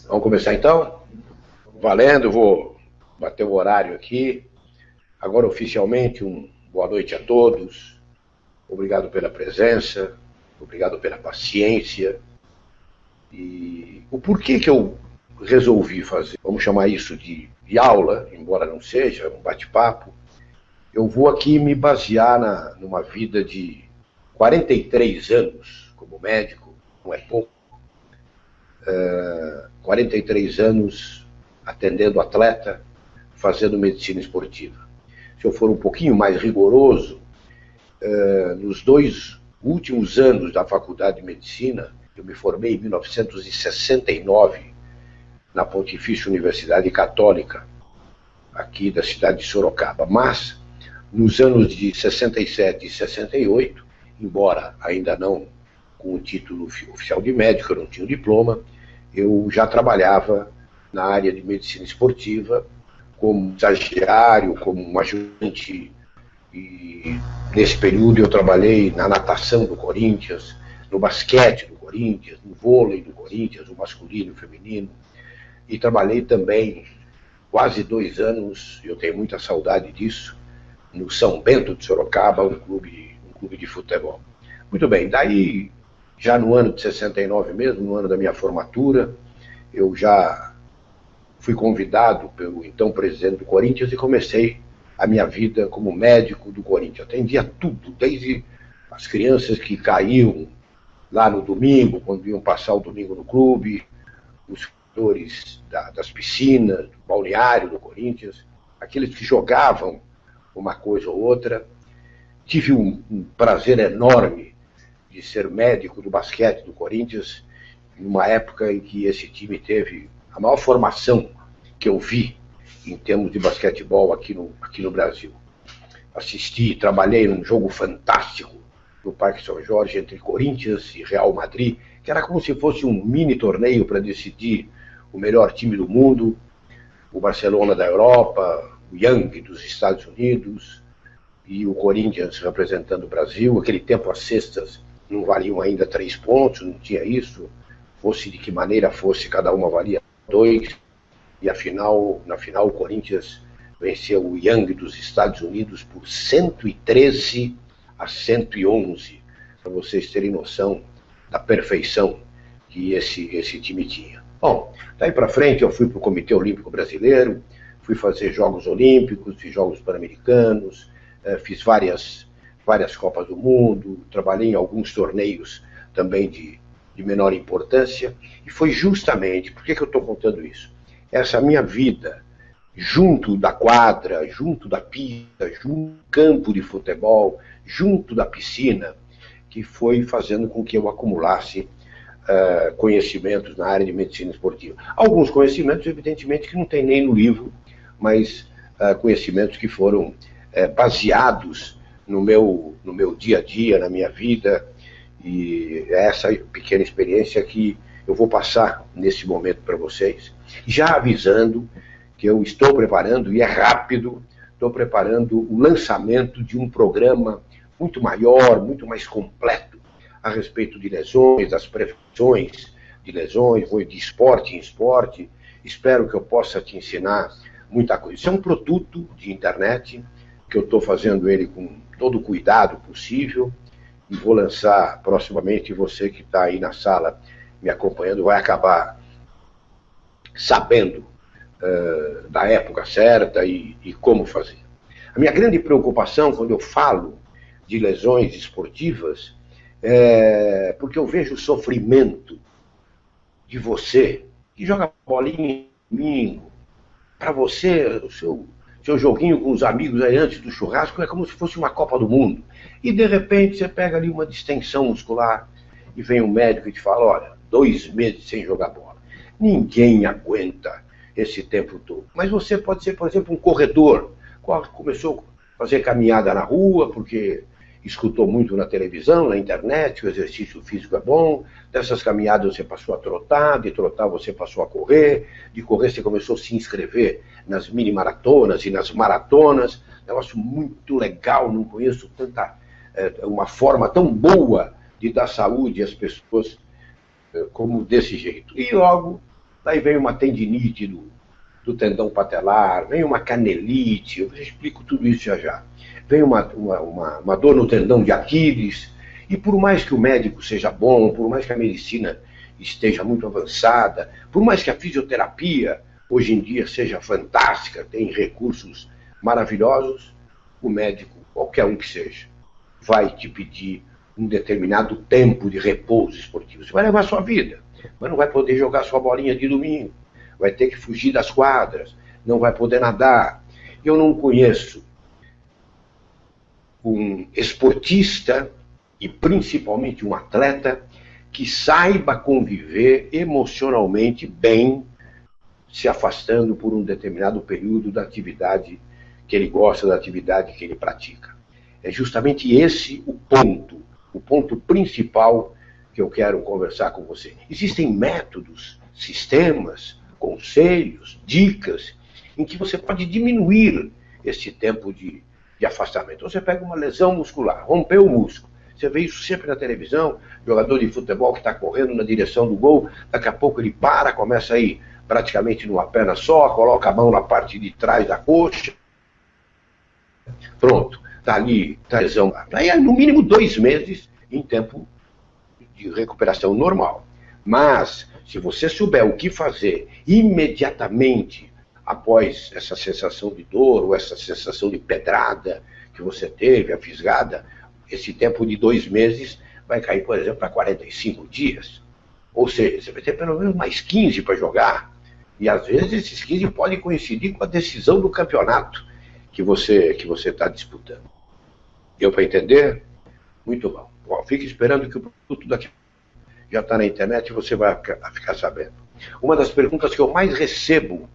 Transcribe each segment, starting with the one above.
Vamos começar então? Valendo, vou bater o horário aqui. Agora oficialmente, boa noite a todos. Obrigado pela presença, obrigado pela paciência. E o porquê que eu resolvi fazer, vamos chamar isso de aula, embora não seja, um bate-papo. Eu vou aqui me basear numa vida de 43 anos como médico, não é pouco. 43 anos atendendo atleta, fazendo medicina esportiva. Se eu for um pouquinho mais rigoroso, nos 2 últimos anos da faculdade de medicina, eu me formei em 1969 na Pontifícia Universidade Católica, aqui da cidade de Sorocaba. Mas, nos anos de 67 e 68, embora ainda não com o título oficial de médico, eu não tinha o diploma, eu já trabalhava na área de medicina esportiva, como estagiário, como um ajudante, e nesse período eu trabalhei na natação do Corinthians, no basquete do Corinthians, no vôlei do Corinthians, o masculino e o feminino, e trabalhei também quase 2 anos, eu tenho muita saudade disso, no São Bento de Sorocaba, um clube de futebol. Muito bem, daí, já no ano de 69 mesmo, no ano da minha formatura, eu já fui convidado pelo então presidente do Corinthians e comecei a minha vida como médico do Corinthians. Atendia tudo, desde as crianças que caíam lá no domingo, quando iam passar o domingo no clube, os jogadores das piscinas, do balneário do Corinthians, aqueles que jogavam uma coisa ou outra. Tive um prazer enorme de ser médico do basquete do Corinthians, numa época em que esse time teve a maior formação que eu vi em termos de basquetebol aqui no Brasil. Assisti, trabalhei num jogo fantástico no Parque São Jorge entre Corinthians e Real Madrid, que era como se fosse um mini torneio para decidir o melhor time do mundo, o Barcelona da Europa, o Young dos Estados Unidos e o Corinthians representando o Brasil. Aquele tempo as cestas não valiam ainda 3 pontos, não tinha isso, fosse de que maneira fosse, cada uma valia 2, e na final o Corinthians venceu o Young dos Estados Unidos por 113-111, para vocês terem noção da perfeição que esse time tinha. Bom, daí para frente eu fui para o Comitê Olímpico Brasileiro, fui fazer Jogos Olímpicos, fiz Jogos Pan-Americanos, fiz várias Copas do Mundo, trabalhei em alguns torneios também de menor importância, e foi justamente, por que eu estou contando isso? Essa minha vida, junto da quadra, junto da pista, junto do campo de futebol, junto da piscina, que foi fazendo com que eu acumulasse conhecimentos na área de medicina esportiva. Alguns conhecimentos, evidentemente, que não tem nem no livro, mas conhecimentos que foram baseados no meu dia a dia, na minha vida, e é essa pequena experiência que eu vou passar nesse momento para vocês, já avisando que eu estou preparando, e é rápido, estou preparando o lançamento de um programa muito maior, muito mais completo, a respeito de lesões, das prevenções de lesões, vou de esporte em esporte, espero que eu possa te ensinar muita coisa. Isso é um produto de internet, que eu estou fazendo ele com todo o cuidado possível, e vou lançar proximamente. Você que está aí na sala me acompanhando vai acabar sabendo da época certa e como fazer. A minha grande preocupação quando eu falo de lesões esportivas é porque eu vejo o sofrimento de você que joga bolinha domingo. Para você, o seu joguinho com os amigos aí antes do churrasco é como se fosse uma Copa do Mundo. E de repente você pega ali uma distensão muscular e vem um médico e te fala, olha, 2 meses sem jogar bola. Ninguém aguenta esse tempo todo. Mas você pode ser, por exemplo, um corredor, que começou a fazer caminhada na rua, porque escutou muito na televisão, na internet, o exercício físico é bom, dessas caminhadas você passou a trotar, de trotar você passou a correr, de correr você começou a se inscrever nas mini-maratonas e nas maratonas, negócio muito legal, não conheço uma forma tão boa de dar saúde às pessoas como desse jeito. E logo daí vem uma tendinite do tendão patelar, vem uma canelite, eu explico tudo isso já já. Vem uma dor no tendão de Aquiles, e por mais que o médico seja bom, por mais que a medicina esteja muito avançada, por mais que a fisioterapia hoje em dia seja fantástica, tem recursos maravilhosos, o médico, qualquer um que seja, vai te pedir um determinado tempo de repouso esportivo. Você vai levar a sua vida, mas não vai poder jogar sua bolinha de domingo, vai ter que fugir das quadras, não vai poder nadar. Eu não conheço um esportista e principalmente um atleta que saiba conviver emocionalmente bem, se afastando por um determinado período da atividade que ele gosta, da atividade que ele pratica. É justamente esse o ponto principal que eu quero conversar com você. Existem métodos, sistemas, conselhos, dicas, em que você pode diminuir esse tempo de afastamento. Você pega uma lesão muscular, rompeu o músculo. Você vê isso sempre na televisão, jogador de futebol que está correndo na direção do gol, daqui a pouco ele para, começa a ir praticamente numa perna só, coloca a mão na parte de trás da coxa, pronto, está ali, tá lesão. Aí é no mínimo 2 meses em tempo de recuperação normal. Mas, se você souber o que fazer imediatamente após essa sensação de dor ou essa sensação de pedrada que você teve, a fisgada, esse tempo de 2 meses vai cair, por exemplo, para 45 dias. Ou seja, você vai ter pelo menos mais 15 para jogar. E às vezes esses 15 podem coincidir com a decisão do campeonato que você está disputando. Deu para entender? Muito bom. Bom, fique esperando que o produto daqui já está na internet e você vai ficar sabendo. Uma das perguntas que eu mais recebo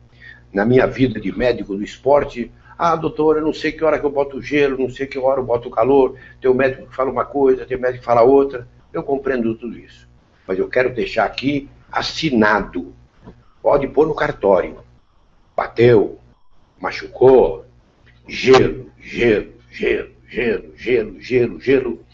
na minha vida de médico do esporte: ah, doutor, eu não sei que hora que eu boto o gelo, não sei que hora eu boto o calor, tem um médico que fala uma coisa, tem um médico que fala outra. Eu compreendo tudo isso. Mas eu quero deixar aqui assinado. Pode pôr no cartório. Bateu, machucou, gelo, gelo, gelo, gelo, gelo, gelo, gelo,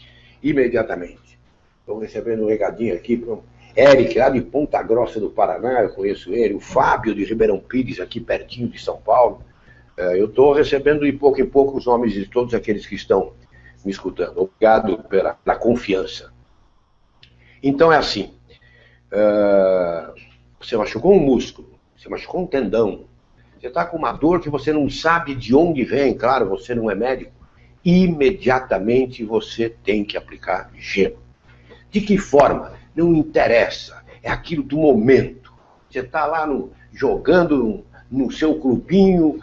imediatamente. Estou recebendo um recadinho aqui para o Eric, lá de Ponta Grossa do Paraná, eu conheço ele, o Fábio de Ribeirão Pires, aqui pertinho de São Paulo. Eu estou recebendo de pouco em pouco os nomes de todos aqueles que estão me escutando. Obrigado pela confiança. Então é assim, você machucou um músculo, você machucou um tendão, você está com uma dor que você não sabe de onde vem, claro, você não é médico, imediatamente você tem que aplicar gelo. De que forma? Não interessa, é aquilo do momento. Você está lá jogando no seu clubinho,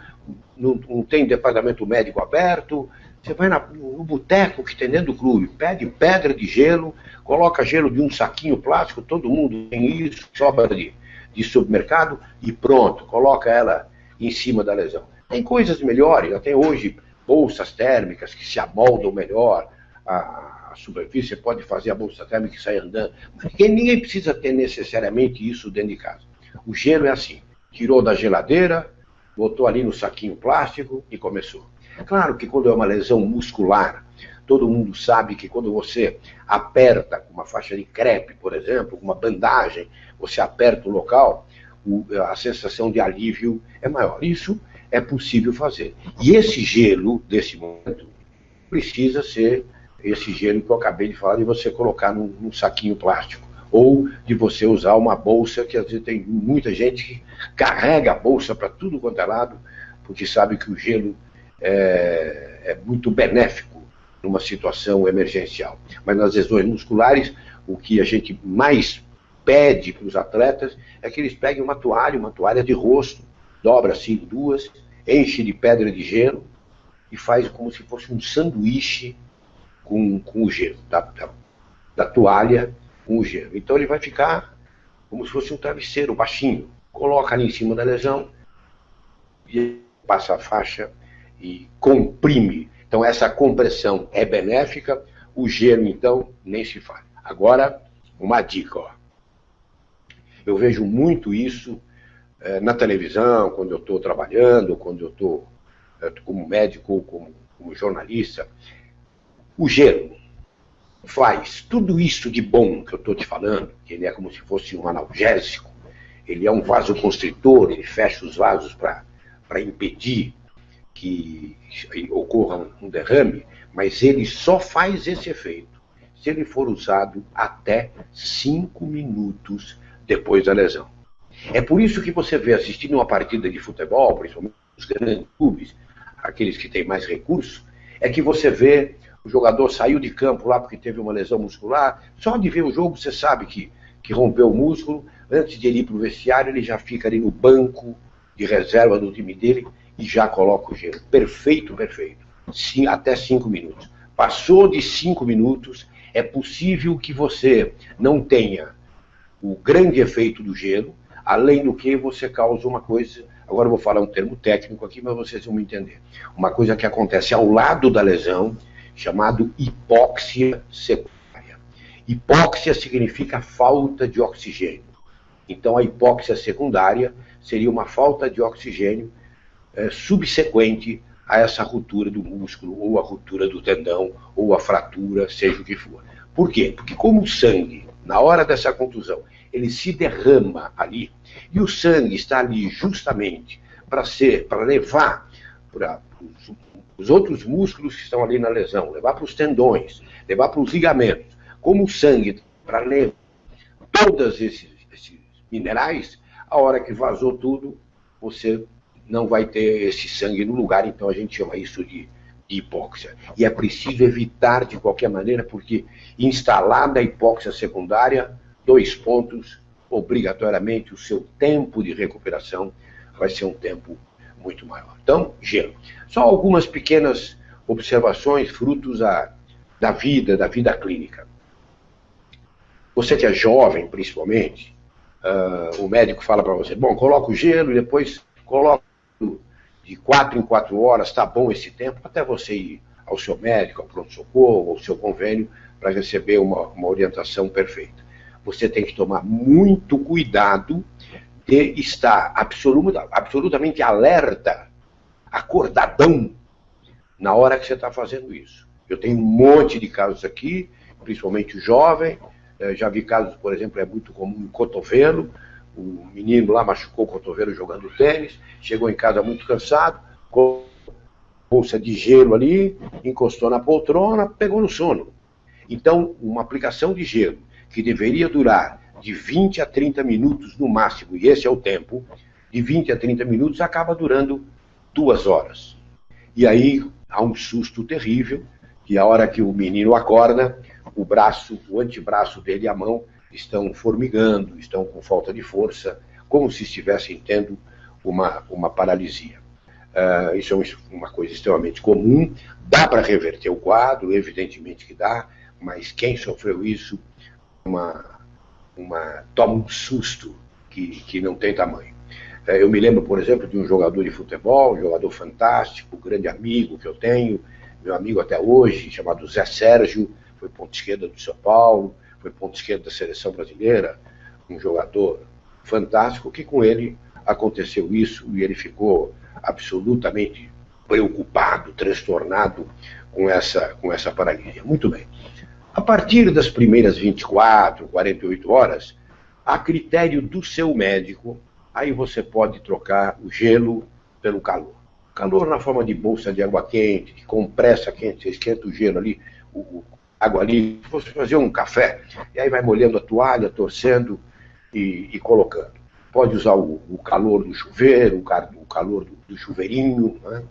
não tem departamento médico aberto, você vai no boteco que tem dentro do clube, pede pedra de gelo, coloca gelo de um saquinho plástico, todo mundo tem isso, sobra de supermercado, e pronto, coloca ela em cima da lesão. Tem coisas melhores, até hoje, bolsas térmicas que se amoldam melhor, a superfície, você pode fazer a bolsa térmica e sair andando, mas ninguém precisa ter necessariamente isso dentro de casa. O gelo é assim, tirou da geladeira, botou ali no saquinho plástico e começou. É claro que quando é uma lesão muscular, todo mundo sabe que quando você aperta com uma faixa de crepe, por exemplo, com uma bandagem, você aperta o local, a sensação de alívio é maior. Isso é possível fazer. E esse gelo, desse momento, precisa ser esse gelo que eu acabei de falar, de você colocar num saquinho plástico. Ou de você usar uma bolsa, que às vezes tem muita gente que carrega a bolsa para tudo quanto é lado, porque sabe que o gelo é muito benéfico numa situação emergencial. Mas nas lesões musculares, o que a gente mais pede para os atletas é que eles peguem uma toalha de rosto, dobra assim 2, enche de pedra de gelo e faz como se fosse um sanduíche com o gelo, da toalha com o gelo. Então ele vai ficar como se fosse um travesseiro baixinho. Coloca ali em cima da lesão e passa a faixa e comprime. Então essa compressão é benéfica, o gelo então nem se fala. Agora, uma dica, ó. Eu vejo muito isso na televisão, quando eu estou trabalhando, quando eu estou como médico, como jornalista. O gelo faz tudo isso de bom que eu estou te falando, que ele é como se fosse um analgésico, ele é um vasoconstritor, ele fecha os vasos para impedir que ocorra um derrame, mas ele só faz esse efeito se ele for usado até 5 minutos depois da lesão. É por isso que você vê assistindo uma partida de futebol, principalmente os grandes clubes, aqueles que têm mais recursos, é que você vê o jogador saiu de campo lá porque teve uma lesão muscular, só de ver o jogo você sabe que rompeu o músculo, antes de ele ir para o vestiário ele já fica ali no banco de reserva do time dele e já coloca o gelo. Perfeito, perfeito. Sim, até 5 minutos. Passou de 5 minutos, é possível que você não tenha o grande efeito do gelo, além do que você causa uma coisa, agora eu vou falar um termo técnico aqui, mas vocês vão me entender. Uma coisa que acontece ao lado da lesão, chamado hipóxia secundária. Hipóxia significa falta de oxigênio. Então a hipóxia secundária seria uma falta de oxigênio subsequente a essa ruptura do músculo, ou a ruptura do tendão, ou a fratura, seja o que for. Por quê? Porque como o sangue, na hora dessa contusão, ele se derrama ali, e o sangue está ali justamente para levar para os outros músculos que estão ali na lesão, levar para os tendões, levar para os ligamentos. Como o sangue, para levar todos esses minerais, a hora que vazou tudo, você não vai ter esse sangue no lugar, então a gente chama isso de hipóxia. E é preciso evitar de qualquer maneira, porque instalada a hipóxia secundária, 2 pontos, obrigatoriamente o seu tempo de recuperação vai ser um tempo muito maior. Então, gelo. Só algumas pequenas observações, frutos da vida clínica. Você que é jovem, principalmente, o médico fala para você, bom, coloca o gelo e depois coloca de 4 em 4 horas, tá bom esse tempo, até você ir ao seu médico, ao pronto-socorro, ao seu convênio, para receber uma orientação perfeita. Você tem que tomar muito cuidado de estar absolutamente alerta, acordadão, na hora que você está fazendo isso. Eu tenho um monte de casos aqui, principalmente o jovem, já vi casos, por exemplo, é muito comum no cotovelo, o menino lá machucou o cotovelo jogando tênis, chegou em casa muito cansado, com bolsa de gelo ali, encostou na poltrona, pegou no sono. Então, uma aplicação de gelo, que deveria durar de 20 a 30 minutos no máximo, e esse é o tempo, de 20 a 30 minutos acaba durando 2 horas. E aí há um susto terrível, que a hora que o menino acorda, o antebraço dele e a mão estão formigando, estão com falta de força, como se estivessem tendo uma paralisia. Isso é uma coisa extremamente comum, dá para reverter o quadro, evidentemente que dá, mas quem sofreu isso toma um susto que não tem tamanho. Eu me lembro, por exemplo, de um jogador de futebol, um jogador fantástico, um grande amigo que eu tenho, meu amigo até hoje, chamado Zé Sérgio, foi ponta esquerda do São Paulo, foi ponta esquerda da seleção brasileira, um jogador fantástico, que com ele aconteceu isso e ele ficou absolutamente preocupado, transtornado com essa paralisia. Muito bem. A partir das primeiras 24, 48 horas, a critério do seu médico, aí você pode trocar o gelo pelo calor. Calor na forma de bolsa de água quente, de compressa quente, você esquenta o gelo ali, água ali, você fazer um café, e aí vai molhando a toalha, torcendo e colocando. Pode usar o calor do chuveiro, o calor do chuveirinho, né?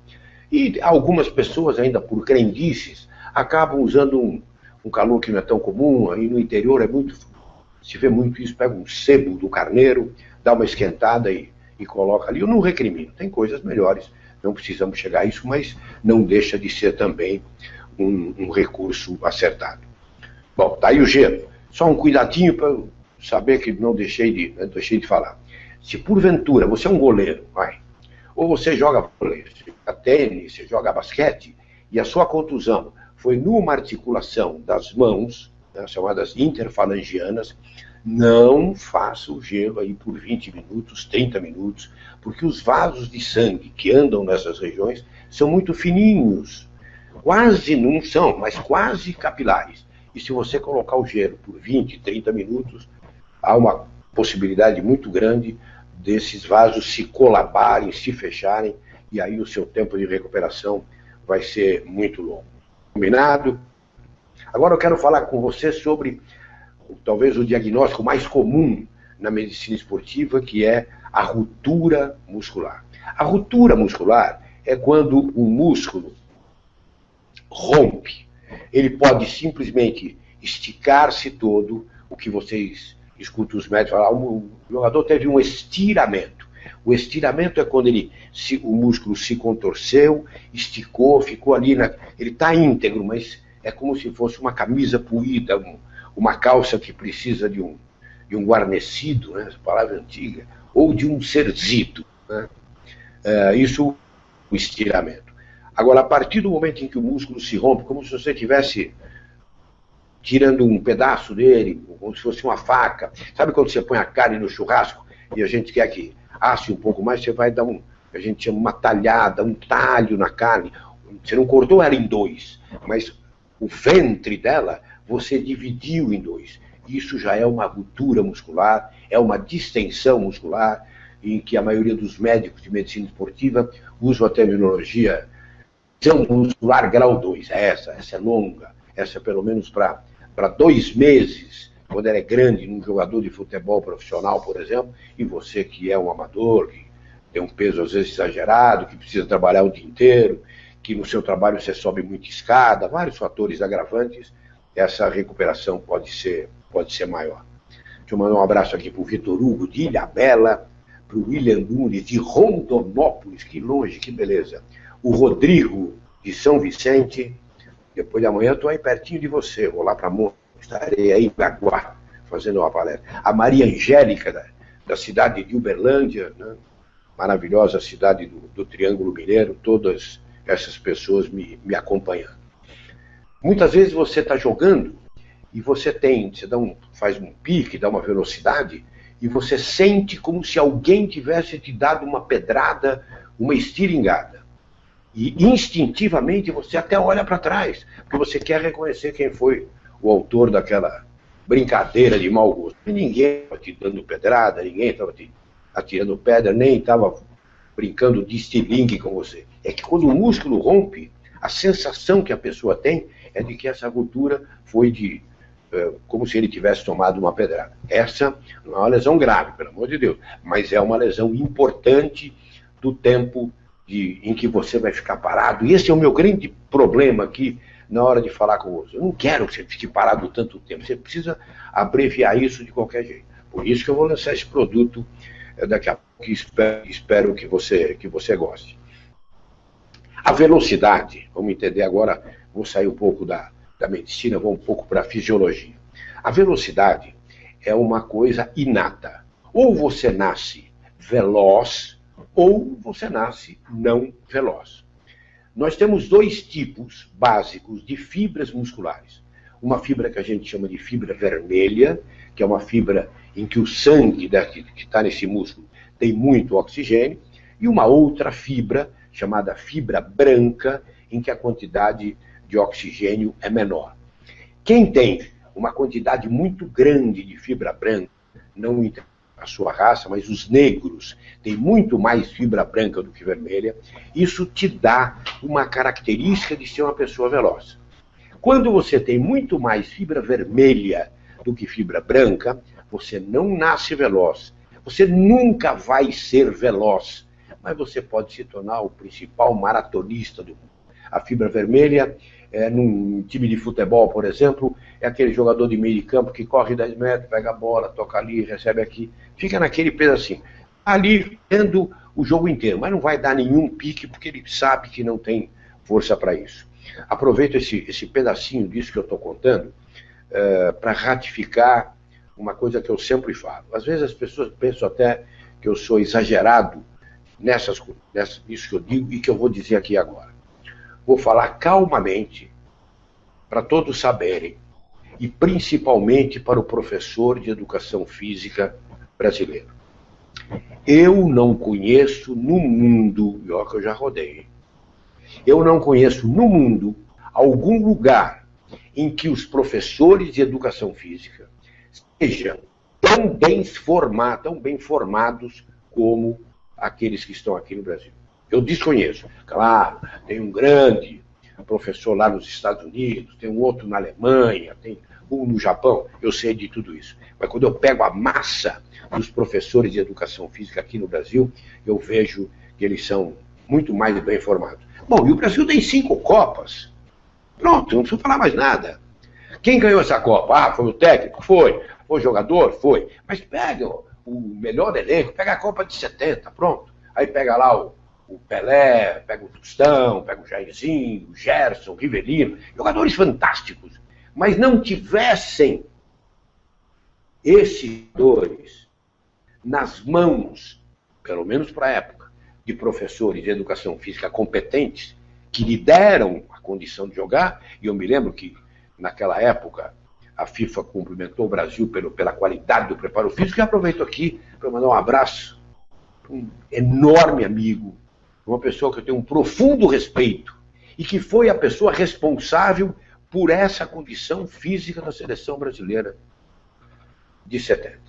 E algumas pessoas, ainda por crendices, acabam usando um calor que não é tão comum, aí no interior se vê muito isso, pega um sebo do carneiro, dá uma esquentada e coloca ali. Eu não recrimino, tem coisas melhores, não precisamos chegar a isso, mas não deixa de ser também um recurso acertado. Bom, tá aí o gelo. Só um cuidadinho para saber que não deixei de falar. Se porventura você é um goleiro, ou você joga vôlei, você joga tênis, você joga basquete, e a sua contusão foi numa articulação das mãos, né, chamadas interfalangianas, não faça o gelo aí por 20 minutos, 30 minutos, porque os vasos de sangue que andam nessas regiões são muito fininhos. Quase não são, mas quase capilares. E se você colocar o gelo por 20, 30 minutos, há uma possibilidade muito grande desses vasos se colabarem, se fecharem, e aí o seu tempo de recuperação vai ser muito longo. Combinado? Agora eu quero falar com você sobre talvez o diagnóstico mais comum na medicina esportiva, que é a ruptura muscular. A ruptura muscular é quando o músculo rompe. Ele pode simplesmente esticar-se todo, o que vocês escutam os médicos falar, o jogador teve um estiramento. O estiramento é quando o músculo se contorceu, esticou, ficou ali, ele está íntegro, mas é como se fosse uma camisa poída, uma calça que precisa de um guarnecido, né, essa palavra antiga, ou de um serzido. Né? Isso, o estiramento. Agora, a partir do momento em que o músculo se rompe, como se você estivesse tirando um pedaço dele, como se fosse uma faca. Sabe quando você põe a carne no churrasco e a gente quer que asse um pouco mais, você vai dar a gente chama uma talhada, um talho na carne. Você não cortou ela em dois, mas o ventre dela você dividiu em dois. Isso já é uma ruptura muscular, é uma distensão muscular, em que a maioria dos médicos de medicina esportiva usam a terminologia tensão muscular grau 2. Essa é longa, essa é pelo menos para 2 meses, quando ela é grande, num jogador de futebol profissional, por exemplo, e você que é um amador, que tem um peso às vezes exagerado, que precisa trabalhar o dia inteiro, que no seu trabalho você sobe muita escada, vários fatores agravantes, essa recuperação pode ser maior. Deixa eu mandar um abraço aqui para o Vitor Hugo de Ilhabela, para o William Nunes de Rondonópolis, que longe, que beleza. O Rodrigo de São Vicente, depois de amanhã eu estou aí pertinho de você, vou lá para Monte, estarei aí em Baguá, fazendo uma palestra. A Maria Angélica, da cidade de Uberlândia, né? Maravilhosa cidade do Triângulo Mineiro, todas essas pessoas me acompanhando. Muitas vezes você está jogando e você faz um pique, dá uma velocidade, e você sente como se alguém tivesse te dado uma pedrada, uma estiringada. E instintivamente você até olha para trás, porque você quer reconhecer quem foi o autor daquela brincadeira de mau gosto. E ninguém estava te dando pedrada, ninguém estava te atirando pedra, nem estava brincando de estilingue com você. É que quando o músculo rompe, a sensação que a pessoa tem é de que essa ruptura foi como se ele tivesse tomado uma pedrada. Essa não é uma lesão grave, pelo amor de Deus, mas é uma lesão importante do tempo em que você vai ficar parado. E esse é o meu grande problema aqui na hora de falar com você. Eu não quero que você fique parado tanto tempo. Você precisa abreviar isso de qualquer jeito. Por isso que eu vou lançar esse produto daqui a pouco, espero que você goste. A velocidade, vamos entender agora, vou sair um pouco da medicina, vou um pouco para a fisiologia. A velocidade é uma coisa inata. Ou você nasce veloz, ou você nasce não veloz. Nós temos 2 tipos básicos de fibras musculares. Uma fibra que a gente chama de fibra vermelha, que é uma fibra em que o sangue que está nesse músculo tem muito oxigênio, e uma outra fibra, chamada fibra branca, em que a quantidade de oxigênio é menor. Quem tem uma quantidade muito grande de fibra branca, não interessa a sua raça, mas os negros têm muito mais fibra branca do que vermelha, isso te dá uma característica de ser uma pessoa veloz. Quando você tem muito mais fibra vermelha do que fibra branca, você não nasce veloz. Você nunca vai ser veloz, mas você pode se tornar o principal maratonista do mundo. A fibra vermelha, num time de futebol, por exemplo, é aquele jogador de meio de campo que corre 10 metros, pega a bola, toca ali, recebe aqui, fica naquele pedacinho. Ali, vendo o jogo inteiro, mas não vai dar nenhum pique, porque ele sabe que não tem força para isso. Aproveito esse pedacinho disso que eu estou contando para ratificar uma coisa que eu sempre falo. Às vezes as pessoas pensam até que eu sou exagerado nisso que eu digo e que eu vou dizer aqui agora. Vou falar calmamente, para todos saberem, e principalmente para o professor de educação física brasileiro. Eu não conheço no mundo, e olha que eu já rodei, eu não conheço no mundo algum lugar em que os professores de educação física sejam tão bem formados como aqueles que estão aqui no Brasil. Eu desconheço. Claro, tem um grande professor lá nos Estados Unidos, tem um outro na Alemanha, tem um no Japão, eu sei de tudo isso. Mas quando eu pego a massa dos professores de educação física aqui no Brasil, eu vejo que eles são muito mais bem formados. Bom, e o Brasil tem 5 Copas. Pronto, não preciso falar mais nada. Quem ganhou essa Copa? Ah, foi o técnico? Foi. Foi o jogador? Foi. Mas pega o melhor elenco, pega a Copa de 70, pronto. Aí pega lá o Pelé, pega o Tostão, pega o Jairzinho, o Gerson, o Rivelino, jogadores fantásticos, mas não tivessem esses jogadores nas mãos, pelo menos para a época, de professores de educação física competentes, que lhe deram a condição de jogar, e eu me lembro que, naquela época, a FIFA cumprimentou o Brasil pela qualidade do preparo físico, e aproveito aqui para mandar um abraço para um enorme amigo, uma pessoa que eu tenho um profundo respeito, e que foi a pessoa responsável por essa condição física da seleção brasileira de 70.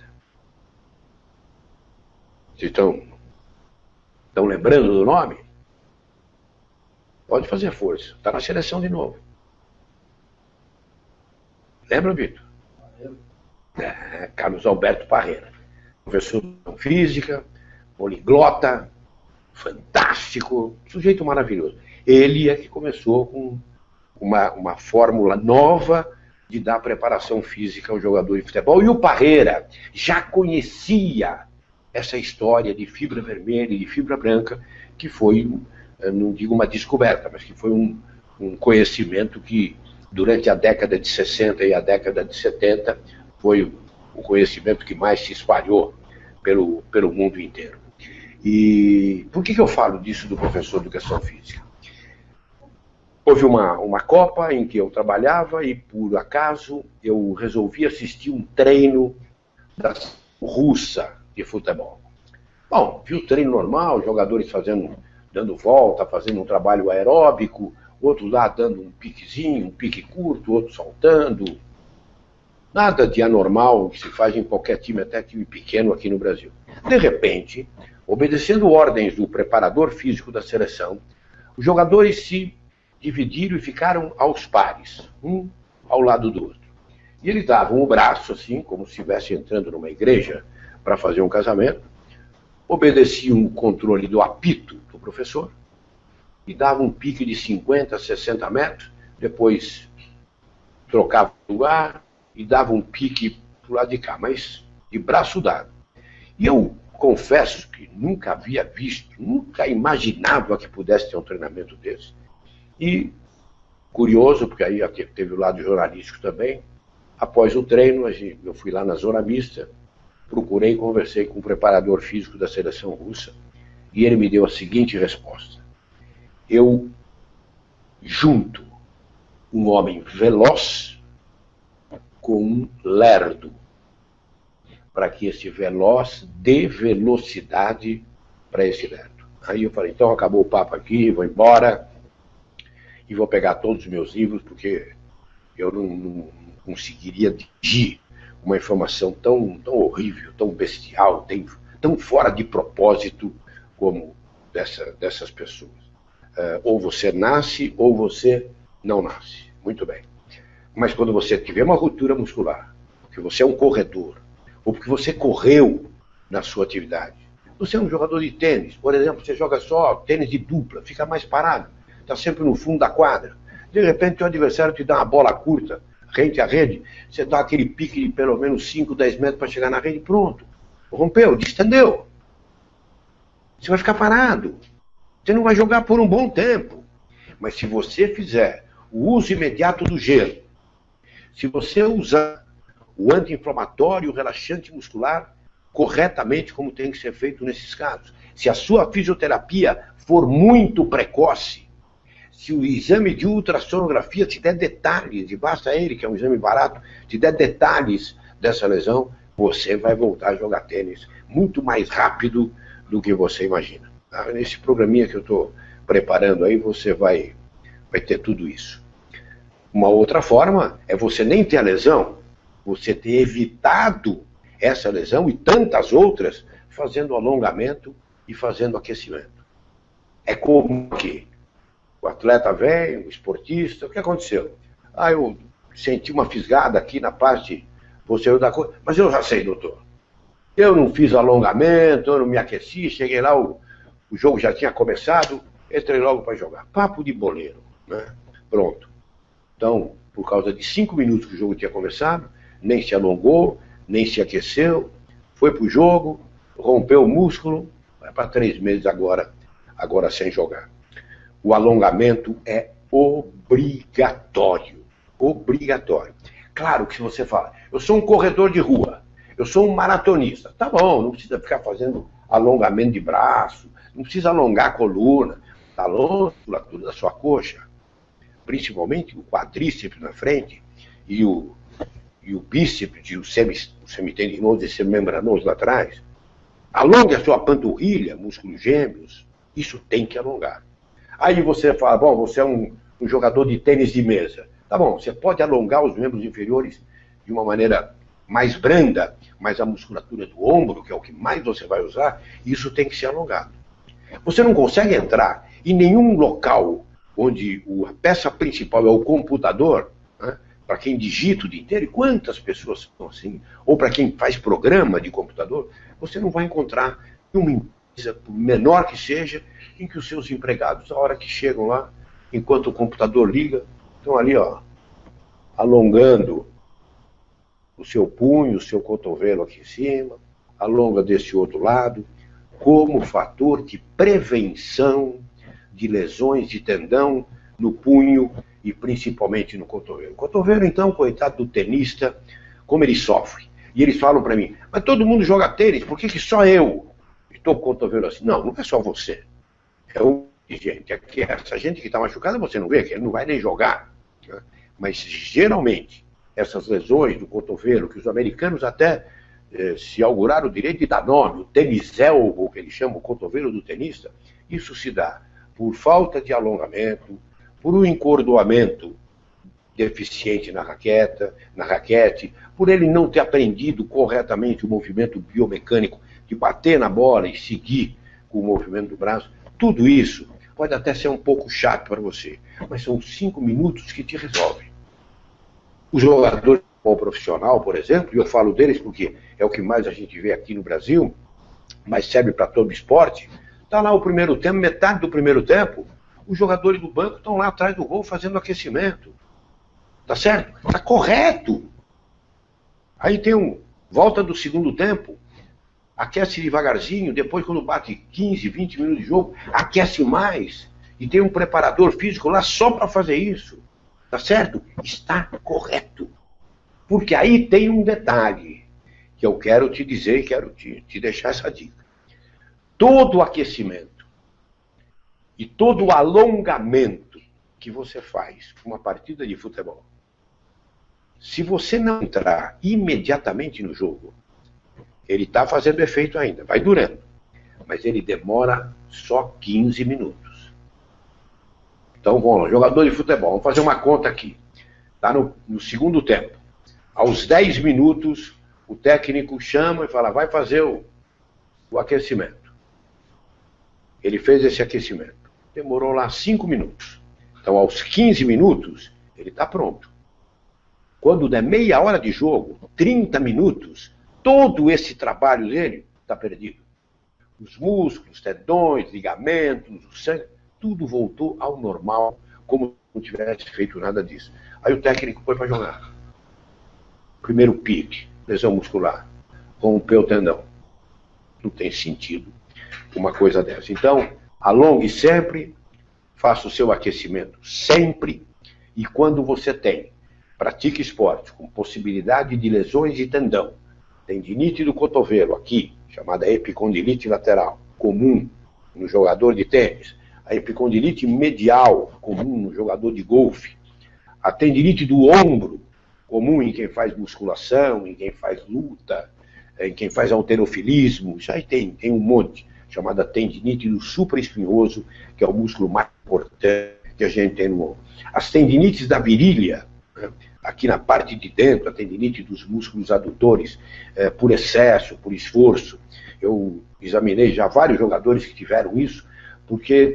Vocês estão lembrando do nome? Pode fazer força. Está na seleção de novo. Lembra, Vitor? Carlos Alberto Parreira. Professor de física, poliglota, fantástico, sujeito maravilhoso. Ele é que começou com uma fórmula nova de dar preparação física ao jogador de futebol. E o Parreira já conhecia essa história de fibra vermelha e de fibra branca, que foi, não digo uma descoberta, mas que foi um conhecimento que, durante a década de 60 e a década de 70, foi o conhecimento que mais se espalhou pelo mundo inteiro. E por que eu falo disso do professor de educação física? Houve uma Copa em que eu trabalhava e, por acaso, eu resolvi assistir um treino da russa de futebol. Bom, vi o treino normal, jogadores dando volta, fazendo um trabalho aeróbico, outros lá dando um piquezinho, um pique curto, outros saltando. Nada de anormal que se faz em qualquer time, até time pequeno aqui no Brasil. De repente, obedecendo ordens do preparador físico da seleção, os jogadores se dividiram e ficaram aos pares, um ao lado do outro. E eles davam o braço, assim, como se estivesse entrando numa igreja para fazer um casamento, obedeciam o controle do apito do professor e davam um pique de 50, 60 metros, depois trocavam o lugar e davam um pique para o lado de cá, mas de braço dado. E eu confesso que nunca havia visto, nunca imaginava que pudesse ter um treinamento desse. E, curioso, porque aí teve o lado jornalístico também, após o treino, eu fui lá na Zona Mista, procurei e conversei com o preparador físico da seleção russa, e ele me deu a seguinte resposta: eu junto um homem veloz com um lerdo, para que esse veloz dê velocidade para esse lerdo. Aí eu falei, então acabou o papo aqui, vou embora e vou pegar todos os meus livros, porque eu não conseguiria dirigir uma informação tão horrível, tão bestial, tão fora de propósito como dessas pessoas. Ou você nasce ou você não nasce. Muito bem. Mas quando você tiver uma ruptura muscular, porque você é um corredor, ou porque você correu na sua atividade, você é um jogador de tênis, por exemplo, você joga só tênis de dupla, fica mais parado, está sempre no fundo da quadra. De repente, o adversário te dá uma bola curta, rente a rede, você dá aquele pique de pelo menos 5, 10 metros para chegar na rede, pronto. Rompeu, distendeu. Você vai ficar parado. Você não vai jogar por um bom tempo. Mas se você fizer o uso imediato do gelo, se você usar o anti-inflamatório e o relaxante muscular corretamente, como tem que ser feito nesses casos, se a sua fisioterapia for muito precoce, se o exame de ultrassonografia te der detalhes, e basta ele, que é um exame barato, te der detalhes dessa lesão, você vai voltar a jogar tênis muito mais rápido do que você imagina. Nesse programinha que eu estou preparando aí, você vai ter tudo isso. Uma outra forma é você nem ter a lesão, você ter evitado essa lesão e tantas outras fazendo alongamento e fazendo aquecimento. É como que o atleta vem, o esportista, o que aconteceu? Ah, eu senti uma fisgada aqui na parte posterior da coisa, mas eu já sei, doutor. Eu não fiz alongamento, eu não me aqueci, cheguei lá, o jogo já tinha começado, entrei logo para jogar. Papo de boleiro, né? Pronto. Então, por causa de 5 minutos que o jogo tinha começado, nem se alongou, nem se aqueceu, foi pro jogo, rompeu o músculo, vai para 3 meses agora sem jogar. O alongamento é obrigatório. Obrigatório. Claro que se você fala, eu sou um corredor de rua, eu sou um maratonista, tá bom, não precisa ficar fazendo alongamento de braço, não precisa alongar a coluna, alonga a musculatura da sua coxa, principalmente o quadríceps na frente e o bíceps e o semitendinoso e semimembranoso lá atrás. Alongue a sua panturrilha, músculos gêmeos, isso tem que alongar. Aí você fala, bom, você é um jogador de tênis de mesa. Tá bom, você pode alongar os membros inferiores de uma maneira mais branda, mas a musculatura do ombro, que é o que mais você vai usar, isso tem que ser alongado. Você não consegue entrar em nenhum local onde a peça principal é o computador, né, para quem digita o dia inteiro, e quantas pessoas são assim, ou para quem faz programa de computador, você não vai encontrar uma empresa, por menor que seja, em que os seus empregados, a hora que chegam lá, enquanto o computador liga, estão ali, ó, alongando o seu punho, o seu cotovelo aqui em cima, alonga desse outro lado, como fator de prevenção de lesões de tendão no punho e principalmente no cotovelo. O cotovelo, então, coitado do tenista, como ele sofre. E eles falam para mim, mas todo mundo joga tênis, por que só eu estou com o cotovelo assim? Não, não é só você. É gente. Aqui, essa gente que está machucada, você não vê, que ele não vai nem jogar. Né? Mas, geralmente, essas lesões do cotovelo, que os americanos até se auguraram o direito de dar nome, o tênis elbow, que eles chamam o cotovelo do tenista, isso se dá por falta de alongamento, por um encordoamento deficiente na raquete, por ele não ter aprendido corretamente o movimento biomecânico de bater na bola e seguir com o movimento do braço. Tudo isso pode até ser um pouco chato para você, mas são 5 minutos que te resolvem. Os jogadores de futebol profissional, por exemplo, e eu falo deles porque é o que mais a gente vê aqui no Brasil, mas serve para todo esporte, está lá o primeiro tempo, metade do primeiro tempo, os jogadores do banco estão lá atrás do gol fazendo aquecimento. Tá certo? Tá correto. Aí tem volta do segundo tempo, aquece devagarzinho, depois quando bate 15, 20 minutos de jogo, aquece mais. E tem um preparador físico lá só para fazer isso. Tá certo? Está correto. Porque aí tem um detalhe que eu quero te dizer e quero te deixar essa dica. Todo o aquecimento e todo o alongamento que você faz com uma partida de futebol, se você não entrar imediatamente no jogo, ele está fazendo efeito ainda, vai durando, mas ele demora só 15 minutos. Então vamos lá, jogador de futebol, vamos fazer uma conta aqui. Está no segundo tempo. Aos 10 minutos, o técnico chama e fala, vai fazer o aquecimento. Ele fez esse aquecimento. Demorou lá 5 minutos. Então, aos 15 minutos, ele está pronto. Quando der meia hora de jogo, 30 minutos, todo esse trabalho dele está perdido. Os músculos, tendões, ligamentos, o sangue, tudo voltou ao normal, como se não tivesse feito nada disso. Aí o técnico foi para jogar. Primeiro pique, lesão muscular, rompeu o tendão. Não tem sentido uma coisa dessa. Então, alongue sempre, faça o seu aquecimento sempre, e quando você pratique esporte com possibilidade de lesões de tendão, tendinite do cotovelo, aqui, chamada epicondilite lateral, comum no jogador de tênis, a epicondilite medial, comum no jogador de golfe, a tendinite do ombro, comum em quem faz musculação, em quem faz luta, em quem faz halterofilismo, isso aí tem um monte, chamada tendinite do supraespinhoso, que é o músculo mais importante que a gente tem no ombro. As tendinites da virilha, né? aqui na parte de dentro, a tendinite dos músculos adutores, por excesso, por esforço. Eu examinei já vários jogadores que tiveram isso, porque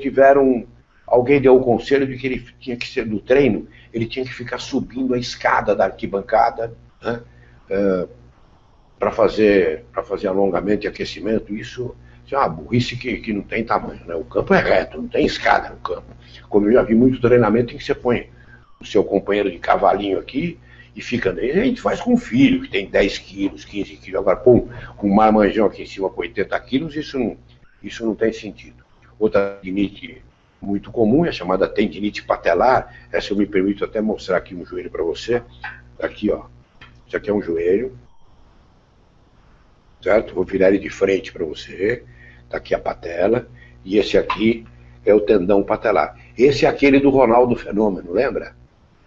alguém deu o conselho de que ele tinha que ser, no treino, ele tinha que ficar subindo a escada da arquibancada, né, para fazer alongamento e aquecimento. Isso é uma burrice que não tem tamanho, né? O campo é reto, não tem escada no campo. Como eu já vi muito treinamento em que você põe o seu companheiro de cavalinho aqui e fica... A gente faz com um filho que tem 10 quilos, 15 quilos. Agora, pô, um marmanjão aqui em cima com 80 quilos, isso não tem sentido. Outra tendinite muito comum é a chamada tendinite patelar. Essa eu me permito até mostrar aqui um joelho para você. Aqui, ó. Isso aqui é um joelho. Certo? Vou virar ele de frente para você. Está aqui a patela. E esse aqui é o tendão patelar. Esse é aquele do Ronaldo Fenômeno, lembra?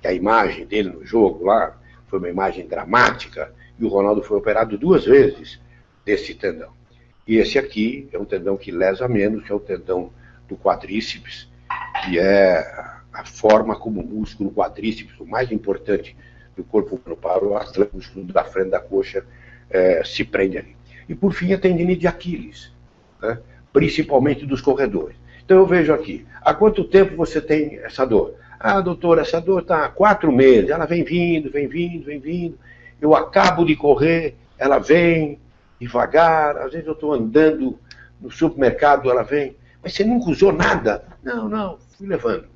Que a imagem dele no jogo lá foi uma imagem dramática. E o Ronaldo foi operado 2 vezes desse tendão. E esse aqui é um tendão que lesa menos, que é o tendão do quadríceps, que é a forma como o músculo quadríceps, o mais importante do corpo humano para o atleta, o músculo da frente da coxa, se prende ali. E por fim a tendinite de Aquiles, né? Principalmente dos corredores. Então eu vejo aqui, há quanto tempo você tem essa dor? Ah, doutor, essa dor está há 4 meses, ela vem vindo, vem vindo, vem vindo, eu acabo de correr, ela vem devagar, às vezes eu estou andando no supermercado, ela vem, mas você nunca usou nada? Não, fui levando.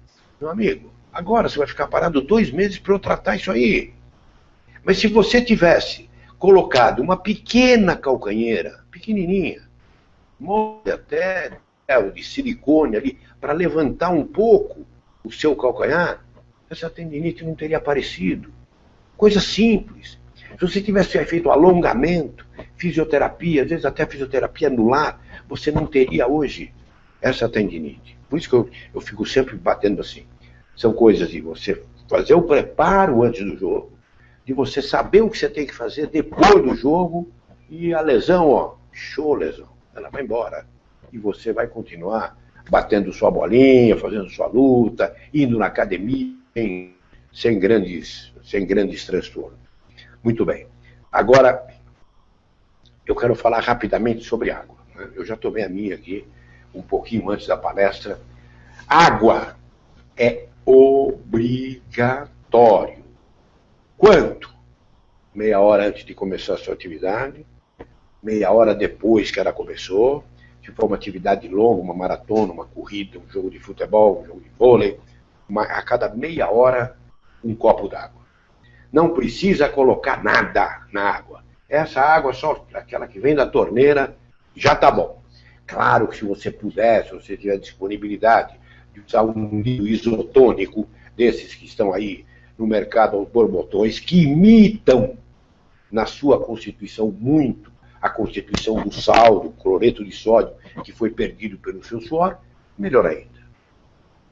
Meu amigo, agora você vai ficar parado 2 meses para eu tratar isso aí. Mas se você tivesse colocado uma pequena calcanheira, pequenininha, molde até de silicone ali, para levantar um pouco o seu calcanhar, essa tendinite não teria aparecido. Coisa simples. Se você tivesse feito alongamento, fisioterapia, às vezes até fisioterapia no lar, você não teria hoje essa tendinite. Por isso que eu fico sempre batendo assim. São coisas de você fazer o preparo antes do jogo, de você saber o que você tem que fazer depois do jogo, e a lesão, ó, show lesão, ela vai embora. E você vai continuar batendo sua bolinha, fazendo sua luta, indo na academia sem grandes transtornos. Muito bem. Agora, eu quero falar rapidamente sobre água, né? Eu já tomei a minha aqui um pouquinho antes da palestra. Água é obrigatório. Quanto? Meia hora antes de começar a sua atividade, meia hora depois que ela começou. Se for uma atividade longa, uma maratona, uma corrida, um jogo de futebol, um jogo de vôlei, a cada meia hora, um copo d'água. Não precisa colocar nada na água. Essa água, só aquela que vem da torneira, já está bom. Claro que se você puder, se você tiver disponibilidade de usar um líquido isotônico, desses que estão aí no mercado aos borbotões, que imitam na sua constituição muito a constituição do sal, do cloreto de sódio, que foi perdido pelo seu suor, melhor ainda.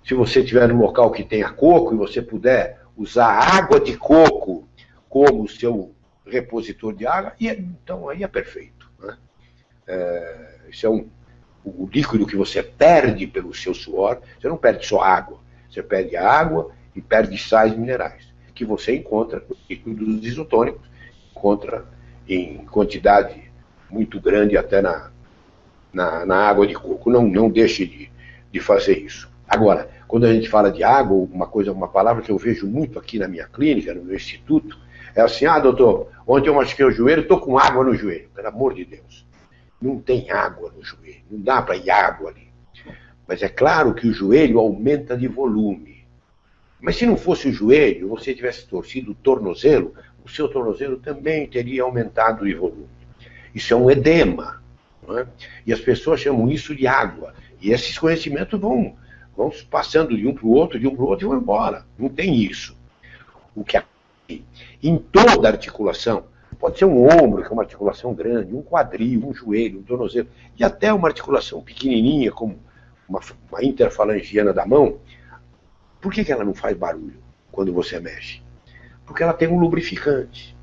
Se você estiver num local que tenha coco e você puder usar água de coco como o seu repositor de água, então aí é perfeito, né? Isso é o líquido que você perde pelo seu suor. Você não perde só água, você perde água e perde sais minerais, que você encontra nos líquidos isotônicos, encontra em quantidade muito grande até na água de coco. Não deixe de fazer isso. Agora, quando a gente fala de água, uma palavra que eu vejo muito aqui na minha clínica, no meu instituto, é assim: ah, doutor, ontem eu machuquei o joelho, estou com água no joelho. Pelo amor de Deus, não tem água no joelho, não dá para ir água ali. Mas é claro que o joelho aumenta de volume. Mas se não fosse o joelho, você tivesse torcido o tornozelo, o seu tornozelo também teria aumentado de volume. Isso é um edema, não é? E as pessoas chamam isso de água. E esses conhecimentos vão passando de um para o outro, e vão embora. Não tem isso. O que em toda articulação, pode ser um ombro, que é uma articulação grande, um quadril, um joelho, um tornozelo, e até uma articulação pequenininha, como uma interfalangiana da mão. Por que ela não faz barulho quando você mexe? Porque ela tem um lubrificante.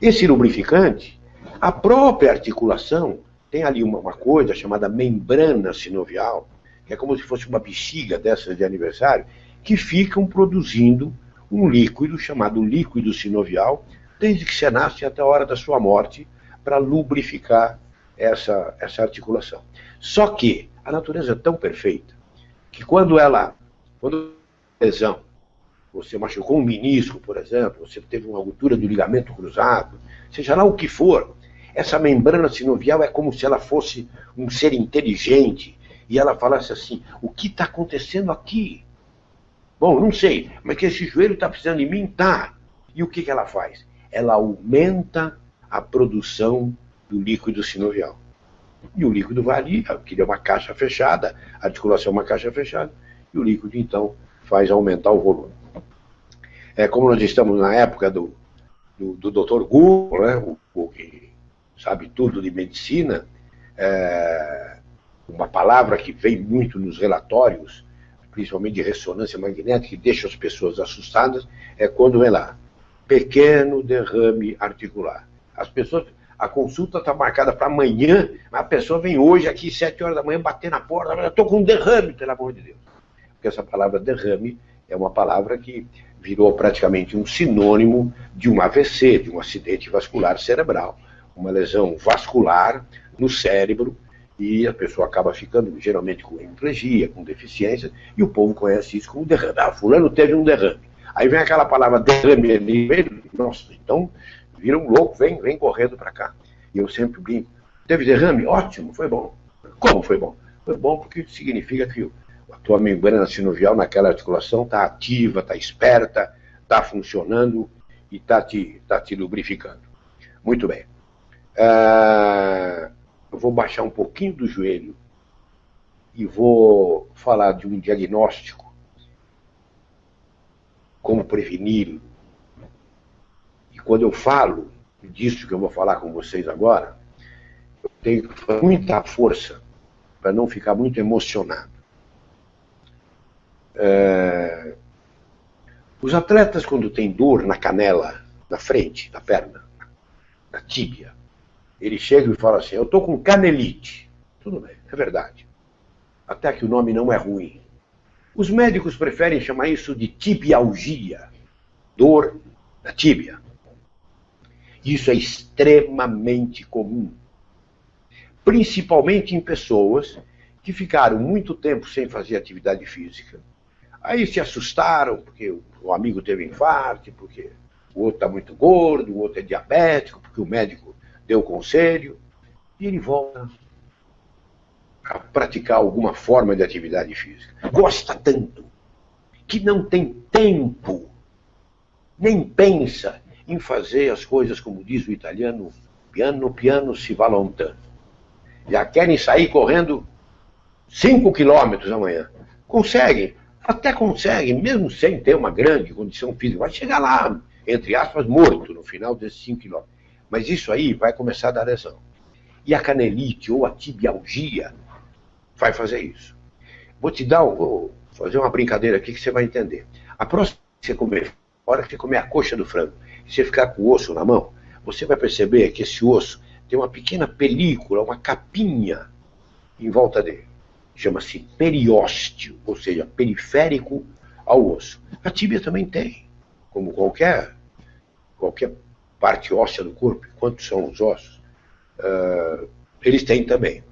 Esse lubrificante, a própria articulação, tem ali uma coisa chamada membrana sinovial, que é como se fosse uma bexiga dessas de aniversário, que ficam produzindo um líquido chamado líquido sinovial, desde que você nasce até a hora da sua morte, para lubrificar essa articulação. Só que a natureza é tão perfeita que quando a lesão, você machucou um menisco, por exemplo, você teve uma ruptura do ligamento cruzado, seja lá o que for, essa membrana sinovial é como se ela fosse um ser inteligente e ela falasse assim: o que está acontecendo aqui? Bom, não sei, mas que esse joelho está precisando de mim? Tá. E o que ela faz? Ela aumenta a produção do líquido sinovial. E o líquido vai ali, porque ele é uma caixa fechada, a articulação é uma caixa fechada, e o líquido, então, faz aumentar o volume. É como nós estamos na época do Dr. Google, né, o que sabe tudo de medicina, uma palavra que vem muito nos relatórios, principalmente de ressonância magnética, que deixa as pessoas assustadas, é quando vem lá, pequeno derrame articular. As pessoas, a consulta está marcada para amanhã, mas a pessoa vem hoje aqui, 7 horas da manhã, bater na porta, eu estou com um derrame, pelo amor de Deus. Porque essa palavra derrame é uma palavra que virou praticamente um sinônimo de um AVC, de um acidente vascular cerebral, uma lesão vascular no cérebro, e a pessoa acaba ficando geralmente com hemiplegia, com deficiência, e o povo conhece isso como derrame. Ah, fulano teve um derrame. Aí vem aquela palavra derrame ali, nossa, então vira um louco, vem correndo para cá. E eu sempre brinco, teve derrame? Ótimo, foi bom. Como foi bom? Foi bom porque significa que a tua membrana sinovial naquela articulação está ativa, está esperta, está funcionando e está te lubrificando. Muito bem. Eu vou baixar um pouquinho do joelho e vou falar de um diagnóstico, como preveni-lo. E quando eu falo disso que eu vou falar com vocês agora, eu tenho que fazer muita força para não ficar muito emocionado. Os atletas, quando tem dor na canela, na frente, na perna, na tíbia, eles chegam e falam assim: eu estou com canelite. Tudo bem, é verdade. Até que o nome não é ruim. Os médicos preferem chamar isso de tibialgia, dor na tíbia. Isso é extremamente comum, principalmente em pessoas que ficaram muito tempo sem fazer atividade física. Aí se assustaram porque o amigo teve infarto, porque o outro está muito gordo, o outro é diabético, porque o médico deu conselho, e ele volta a praticar alguma forma de atividade física. Gosta tanto que não tem tempo, nem pensa em fazer as coisas, como diz o italiano, piano piano si va lontano. Já querem sair correndo 5 quilômetros amanhã. Conseguem, até conseguem, mesmo sem ter uma grande condição física. Vai chegar lá, entre aspas, morto no final desses 5 quilômetros. Mas isso aí vai começar a dar lesão. E a canelite ou a tibialgia vai fazer isso. Vou fazer uma brincadeira aqui que você vai entender. A próxima que você comer, a hora que você comer a coxa do frango, e você ficar com o osso na mão, você vai perceber que esse osso tem uma pequena película, uma capinha em volta dele. Chama-se periósteo, ou seja, periférico ao osso. A tíbia também tem, como qualquer parte óssea do corpo. Quantos são os ossos? Eles têm também.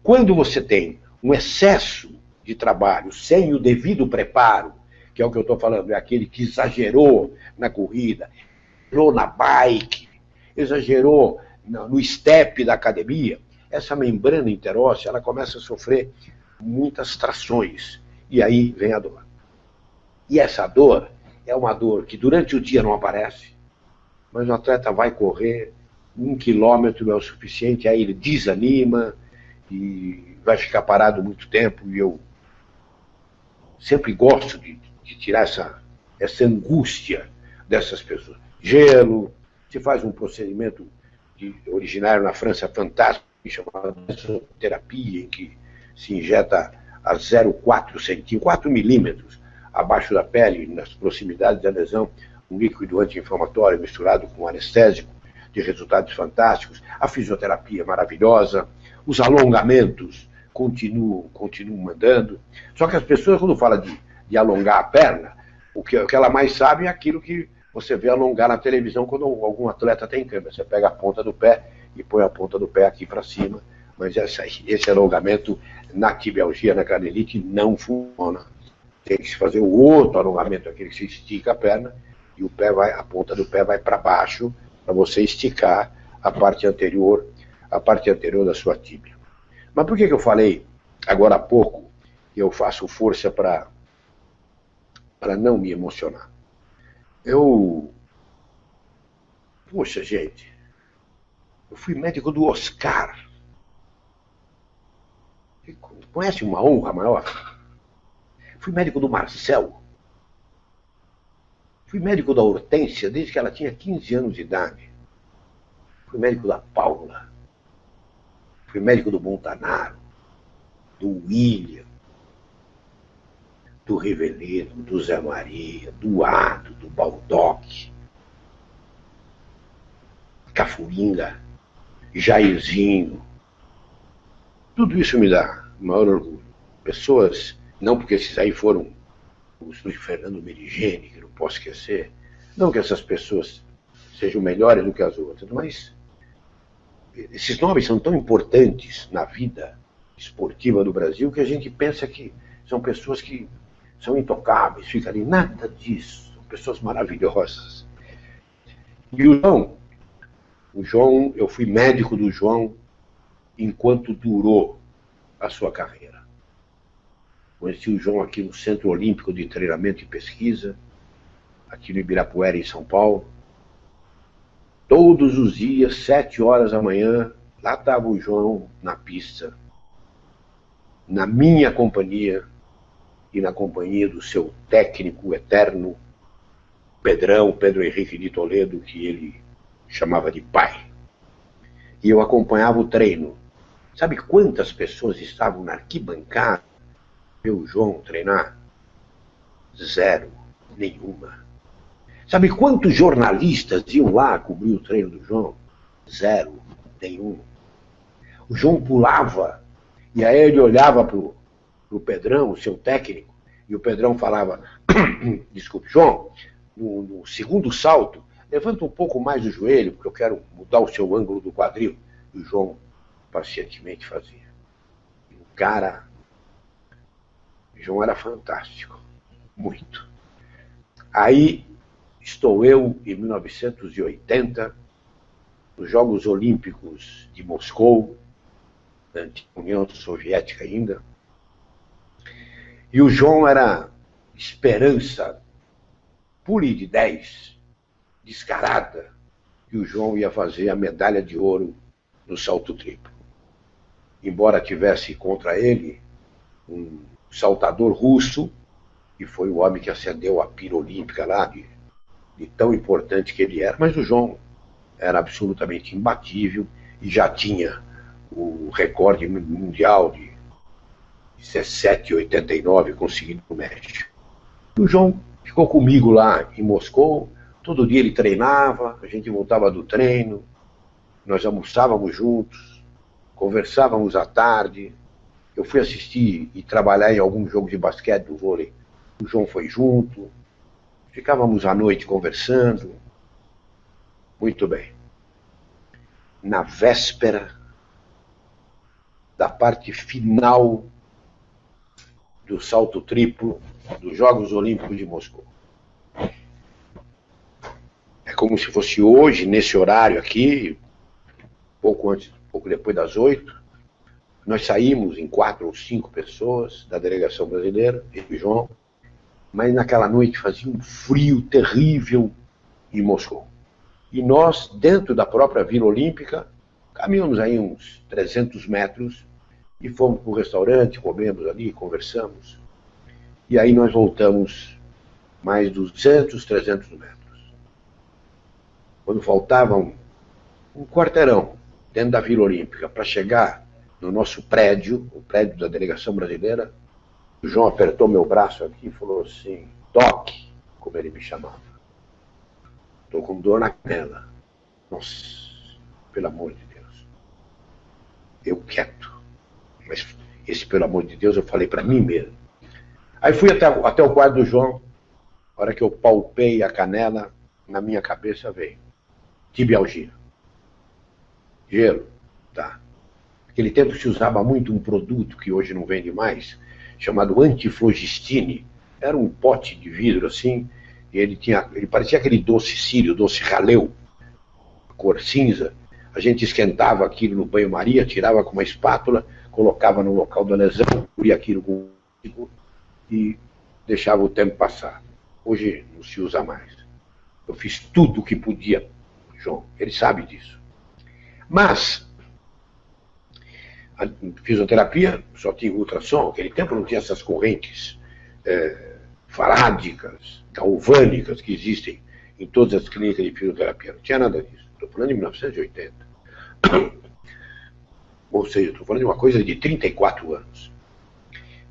Quando você tem um excesso de trabalho sem o devido preparo, que é o que eu estou falando, é aquele que exagerou na corrida, exagerou na bike, exagerou no step da academia, essa membrana interóssea ela começa a sofrer muitas trações, e aí vem a dor. E essa dor é uma dor que durante o dia não aparece, mas o atleta vai correr, 1 quilômetro é o suficiente, aí ele desanima e vai ficar parado muito tempo, e eu sempre gosto de tirar essa angústia dessas pessoas. Gelo, se faz um procedimento originário na França fantástico, chamado terapia, em que se injeta a 0,4 centímetros, 4 milímetros abaixo da pele, nas proximidades da lesão, um líquido anti-inflamatório misturado com anestésico, de resultados fantásticos, a fisioterapia maravilhosa, os alongamentos continuam mandando. Só que as pessoas, quando falam de alongar a perna, o que ela mais sabe é aquilo que você vê alongar na televisão quando algum atleta tem câmera. Você pega a ponta do pé e põe a ponta do pé aqui para cima. Mas esse alongamento na tibialgia, na canelite, não funciona. Tem que se fazer o outro alongamento, aquele que se estica a perna e a ponta do pé vai para baixo para você esticar a parte anterior da sua tíbia. Mas por que eu falei agora há pouco que eu faço força para não me emocionar? Poxa, gente, eu fui médico do Oscar. Conhece uma honra maior? Fui médico do Marcel. Fui médico da Hortência desde que ela tinha 15 anos de idade. Fui médico da Paula. Fui médico do Montanaro, do William, do Rivelino, do Zé Maria, do Ado, do Baldock, Cafuringa, Jairzinho. Tudo isso me dá maior orgulho. Pessoas, não porque esses aí foram os Fernando Merigene, que não posso esquecer, não que essas pessoas sejam melhores do que as outras, mas esses nomes são tão importantes na vida esportiva do Brasil que a gente pensa que são pessoas que são intocáveis, fica ali, nada disso, são pessoas maravilhosas. E o João, eu fui médico do João enquanto durou a sua carreira. Conheci o João aqui no Centro Olímpico de Treinamento e Pesquisa, aqui no Ibirapuera, em São Paulo. Todos os dias, 7 horas da manhã, lá estava o João na pista, na minha companhia e na companhia do seu técnico eterno, Pedro Henrique de Toledo, que ele chamava de pai. E eu acompanhava o treino. Sabe quantas pessoas estavam na arquibancada ver o João treinar? 0, nenhuma. Sabe quantos jornalistas iam lá cobrir o treino do João? 0, nenhum. O João pulava, e aí ele olhava pro Pedrão, o seu técnico, e o Pedrão falava, desculpe, João, no segundo salto, levanta um pouco mais o joelho, porque eu quero mudar o seu ângulo do quadril. E o João pacientemente fazia. O João era fantástico, muito. Aí estou eu, em 1980, nos Jogos Olímpicos de Moscou, na União Soviética ainda, e o João era esperança pule de 10, descarada, que o João ia fazer a medalha de ouro no salto triplo. Embora tivesse contra ele um saltador russo, que foi o homem que acendeu a pira olímpica lá, de tão importante que ele era, mas o João era absolutamente imbatível e já tinha o recorde mundial de 17,89 conseguido no México. O João ficou comigo lá em Moscou, todo dia ele treinava, a gente voltava do treino, nós almoçávamos juntos, conversávamos à tarde, eu fui assistir e trabalhar em algum jogo de basquete, do vôlei, o João foi junto, ficávamos à noite conversando. Muito bem. Na véspera da parte final do salto triplo dos Jogos Olímpicos de Moscou. É como se fosse hoje, nesse horário aqui, pouco depois das 8, nós saímos em 4 ou 5 pessoas da delegação brasileira, eu e o João, mas naquela noite fazia um frio terrível em Moscou. E nós, dentro da própria Vila Olímpica, caminhamos aí uns 300 metros e fomos para o restaurante, comemos ali, conversamos. E aí nós voltamos mais 200, 300 metros. Quando faltavam um quarteirão dentro da Vila Olímpica para chegar no nosso prédio, o prédio da delegação brasileira, o João apertou meu braço aqui e falou assim, Doc, como ele me chamava. Estou com dor na canela. Nossa, pelo amor de Deus. Eu quieto. Mas esse pelo amor de Deus eu falei para mim mesmo. Aí fui até o quarto do João. A hora que eu palpei a canela, na minha cabeça veio tibialgia. Gelo, tá. Naquele tempo se usava muito um produto que hoje não vende mais, chamado antiflogistine. Era um pote de vidro assim, e ele parecia aquele doce sírio, doce raleu, cor cinza. A gente esquentava aquilo no banho-maria, tirava com uma espátula, colocava no local da lesão, cobria aquilo com e deixava o tempo passar. Hoje não se usa mais. Eu fiz tudo o que podia, João, ele sabe disso. Mas a fisioterapia só tinha ultrassom, naquele tempo não tinha essas correntes farádicas, galvânicas que existem em todas as clínicas de fisioterapia. Não tinha nada disso. Estou falando de 1980. Ou seja, estou falando de uma coisa de 34 anos.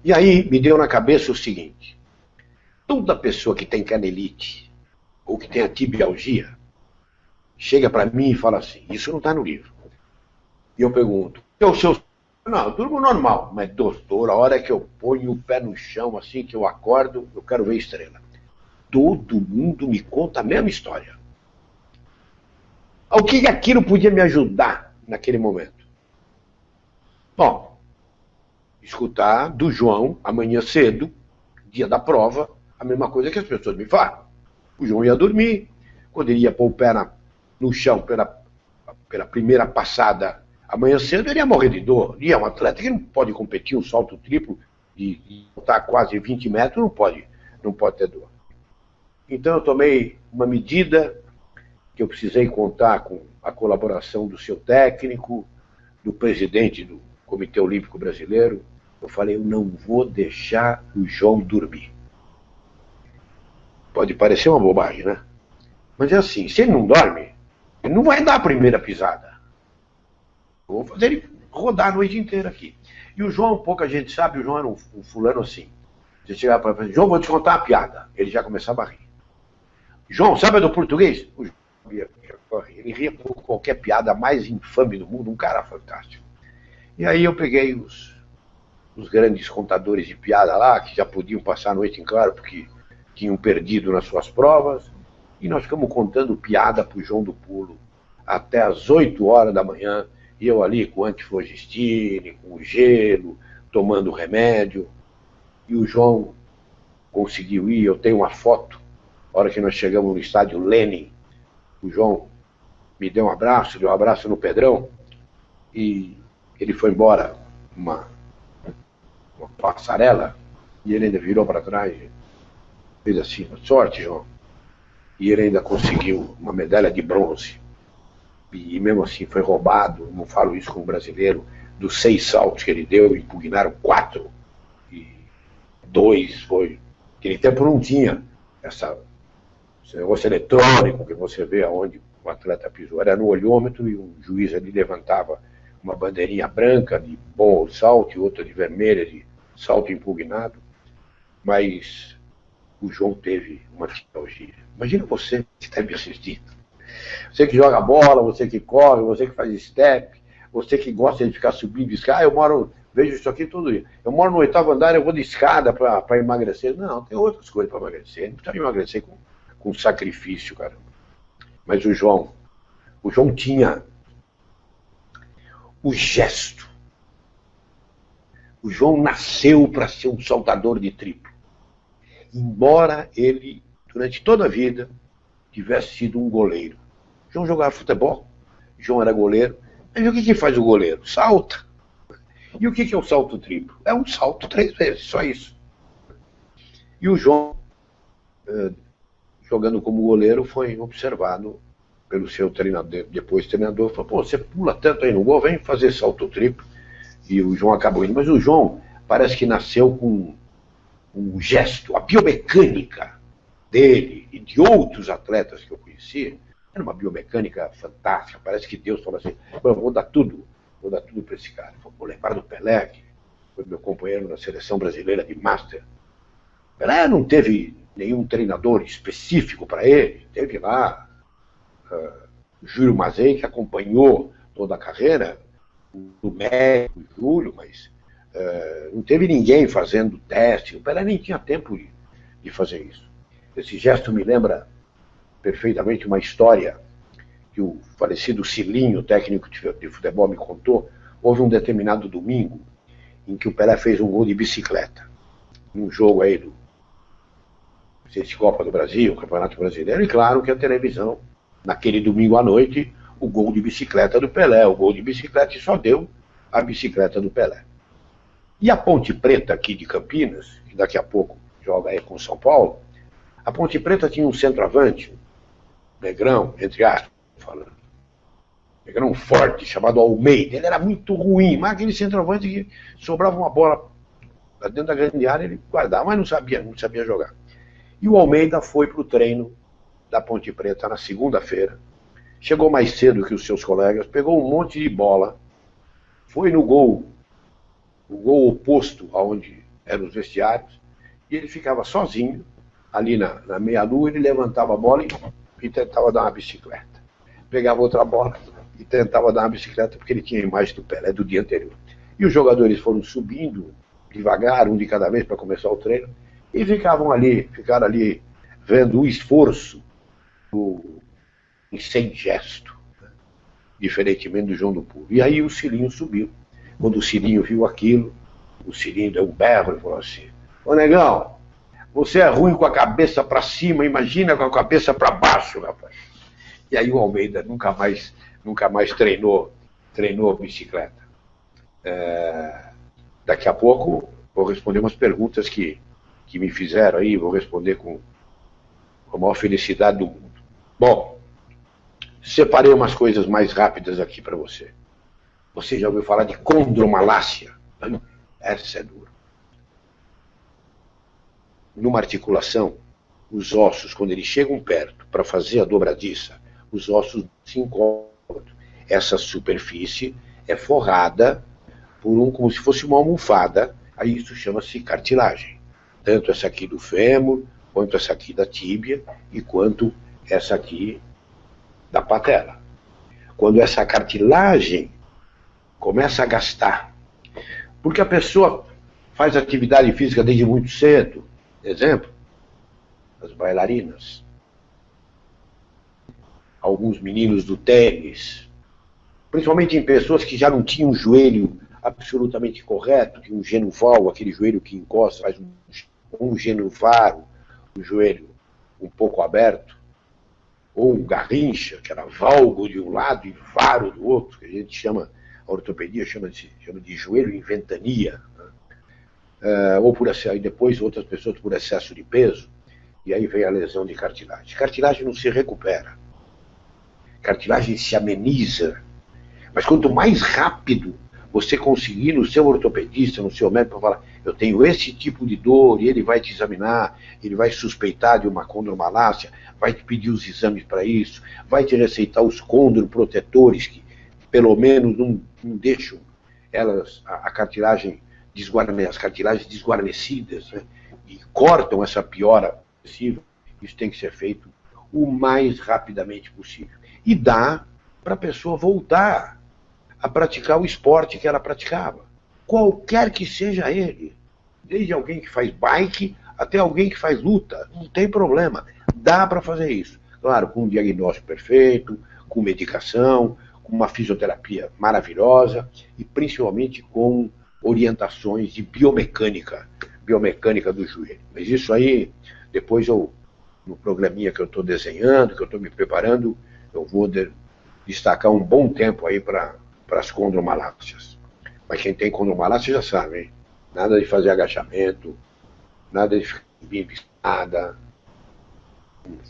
E aí me deu na cabeça o seguinte: toda pessoa que tem canelite ou que tem a tibialgia chega para mim e fala assim, isso não está no livro. E eu pergunto, o seu... Não, tudo normal, mas doutor, a hora que eu ponho o pé no chão, assim que eu acordo, eu quero ver estrela. Todo mundo me conta a mesma história. O que aquilo podia me ajudar naquele momento? Bom, escutar do João, amanhã cedo, dia da prova, a mesma coisa que as pessoas me falam. O João ia dormir, quando ele ia pôr o pé no chão pela primeira passada, amanhã cedo ele ia morrer de dor. E é um atleta que não pode competir um salto triplo e botar quase 20 metros, não pode ter dor. Então eu tomei uma medida que eu precisei contar com a colaboração do seu técnico, do presidente do Comitê Olímpico Brasileiro. Eu falei, eu não vou deixar o João dormir. Pode parecer uma bobagem, né? Mas é assim, se ele não dorme, ele não vai dar a primeira pisada. Eu vou fazer ele rodar a noite inteira aqui. E o João, pouca gente sabe, o João era um fulano assim. Você chegava para ele, João, vou te contar uma piada. Ele já começava a rir. João, sabe do português? O João ele ria por qualquer piada mais infame do mundo, um cara fantástico. E aí eu peguei os grandes contadores de piada lá, que já podiam passar a noite em claro, porque tinham perdido nas suas provas, e nós ficamos contando piada pro João do Pulo até as 8 horas da manhã, e eu ali com antiflogistine, com gelo, tomando remédio, e o João conseguiu ir. Eu tenho uma foto, a hora que nós chegamos no estádio Lenin, o João me deu um abraço no Pedrão, e ele foi embora uma passarela, e ele ainda virou para trás, fez assim, sorte, João. E ele ainda conseguiu uma medalha de bronze. E mesmo assim foi roubado, não falo isso como brasileiro, dos 6 saltos que ele deu, impugnaram 4. E 2 foi... Naquele tempo não tinha esse negócio eletrônico que você vê aonde o atleta pisou. Era no olhômetro e um juiz ali levantava uma bandeirinha branca de bom salto e outra de vermelha de salto impugnado. Mas o João teve uma nostalgia. Imagina você que está me assistindo. Você que joga bola, você que corre, você que faz step, você que gosta de ficar subindo escada. Vejo isso aqui todo dia. Eu moro no 8º andar, eu vou de escada para emagrecer. Não, tem outras coisas para emagrecer. Não precisa emagrecer com sacrifício, cara. Mas o João tinha o gesto. O João nasceu para ser um saltador de triplo. Embora ele, durante toda a vida, tivesse sido um goleiro. O João jogava futebol, o João era goleiro. Mas o que faz o goleiro? Salta. E o que é o salto triplo? É um salto 3 vezes, só isso. E o João, jogando como goleiro, foi observado pelo seu treinador. Depois o treinador falou, pô, você pula tanto aí no gol, vem fazer salto triplo. E o João acabou indo. Mas o João parece que nasceu com um gesto, a biomecânica dele e de outros atletas que eu conhecia, era uma biomecânica fantástica. Parece que Deus falou assim, vou dar tudo para esse cara. Vou lembrar do Pelé, que foi meu companheiro na seleção brasileira de Master. Pelé não teve nenhum treinador específico para ele, teve lá Júlio Mazei, que acompanhou toda a carreira, o médico, o Júlio, mas não teve ninguém fazendo teste. O Pelé nem tinha tempo de fazer isso. Esse gesto me lembra perfeitamente uma história que o falecido Cilinho, técnico de futebol, me contou. Houve um determinado domingo em que o Pelé fez um gol de bicicleta, num jogo aí do Copa do Brasil, Campeonato Brasileiro, e claro que a televisão, naquele domingo à noite, o gol de bicicleta do Pelé, o gol de bicicleta, e só deu a bicicleta do Pelé. E a Ponte Preta aqui de Campinas, que daqui a pouco joga aí com São Paulo, a Ponte Preta tinha um centroavante, negrão, entre aspas, falando, negrão forte, chamado Almeida. Ele era muito ruim, mas aquele centroavante que sobrava uma bola dentro da grande área, ele guardava, mas não sabia jogar. E o Almeida foi para o treino da Ponte Preta na segunda-feira, chegou mais cedo que os seus colegas, pegou um monte de bola, foi no gol, o gol oposto aonde eram os vestiários, e ele ficava sozinho, ali na meia-lua, ele levantava a bola e tentava dar uma bicicleta. Pegava outra bola e tentava dar uma bicicleta, porque ele tinha a imagem do Pelé do dia anterior. E os jogadores foram subindo devagar, um de cada vez para começar o treino, e ficaram ali vendo o esforço sem gesto, né? Diferentemente do João do Pulo. E aí o Cilinho subiu. Quando o Cilinho viu aquilo, o Cilinho deu um berro e falou assim: ô negão, você é ruim com a cabeça para cima, imagina com a cabeça para baixo, rapaz. E aí o Almeida nunca mais treinou bicicleta. Daqui a pouco vou responder umas perguntas que me fizeram aí, vou responder com a maior felicidade do mundo. Bom, separei umas coisas mais rápidas aqui para você. Você já ouviu falar de condromalácia? Essa é dura. Numa articulação, os ossos, quando eles chegam perto para fazer a dobradiça, os ossos se encontram. Essa superfície é forrada por como se fosse uma almofada, aí isso chama-se cartilagem. Tanto essa aqui do fêmur, quanto essa aqui da tíbia, e quanto essa aqui da patela. Quando essa cartilagem começa a gastar, porque a pessoa faz atividade física desde muito cedo, exemplo, as bailarinas, alguns meninos do tênis, principalmente em pessoas que já não tinham um joelho absolutamente correto, que um genuval, aquele joelho que encosta, faz um genuvaro, um joelho um pouco aberto, ou um garrincha, que era valgo de um lado e varo do outro, que a gente chama, a ortopedia chama de joelho em ventania, né? Ou por excesso, e depois outras pessoas por excesso de peso, e aí vem a lesão de cartilagem. Cartilagem não se recupera, cartilagem se ameniza, mas quanto mais rápido você conseguir no seu ortopedista, no seu médico, falar, eu tenho esse tipo de dor, e ele vai te examinar, ele vai suspeitar de uma condromalácia, vai te pedir os exames para isso, vai te receitar os condroprotetores, que pelo menos não deixam a cartilagem as cartilagens desguarnecidas, né? E cortam essa piora possível. Isso tem que ser feito o mais rapidamente possível. E dá para a pessoa voltar a praticar o esporte que ela praticava, qualquer que seja ele, desde alguém que faz bike até alguém que faz luta, não tem problema, dá para fazer isso, claro, com um diagnóstico perfeito, com medicação, com uma fisioterapia maravilhosa e principalmente com orientações de biomecânica do joelho. Mas isso aí, depois no programinha que eu estou desenhando, que eu estou me preparando, eu vou destacar um bom tempo aí para as condromalácias. Mas quem tem condromalácia já sabe, hein? Nada de fazer agachamento, nada de ficar nada,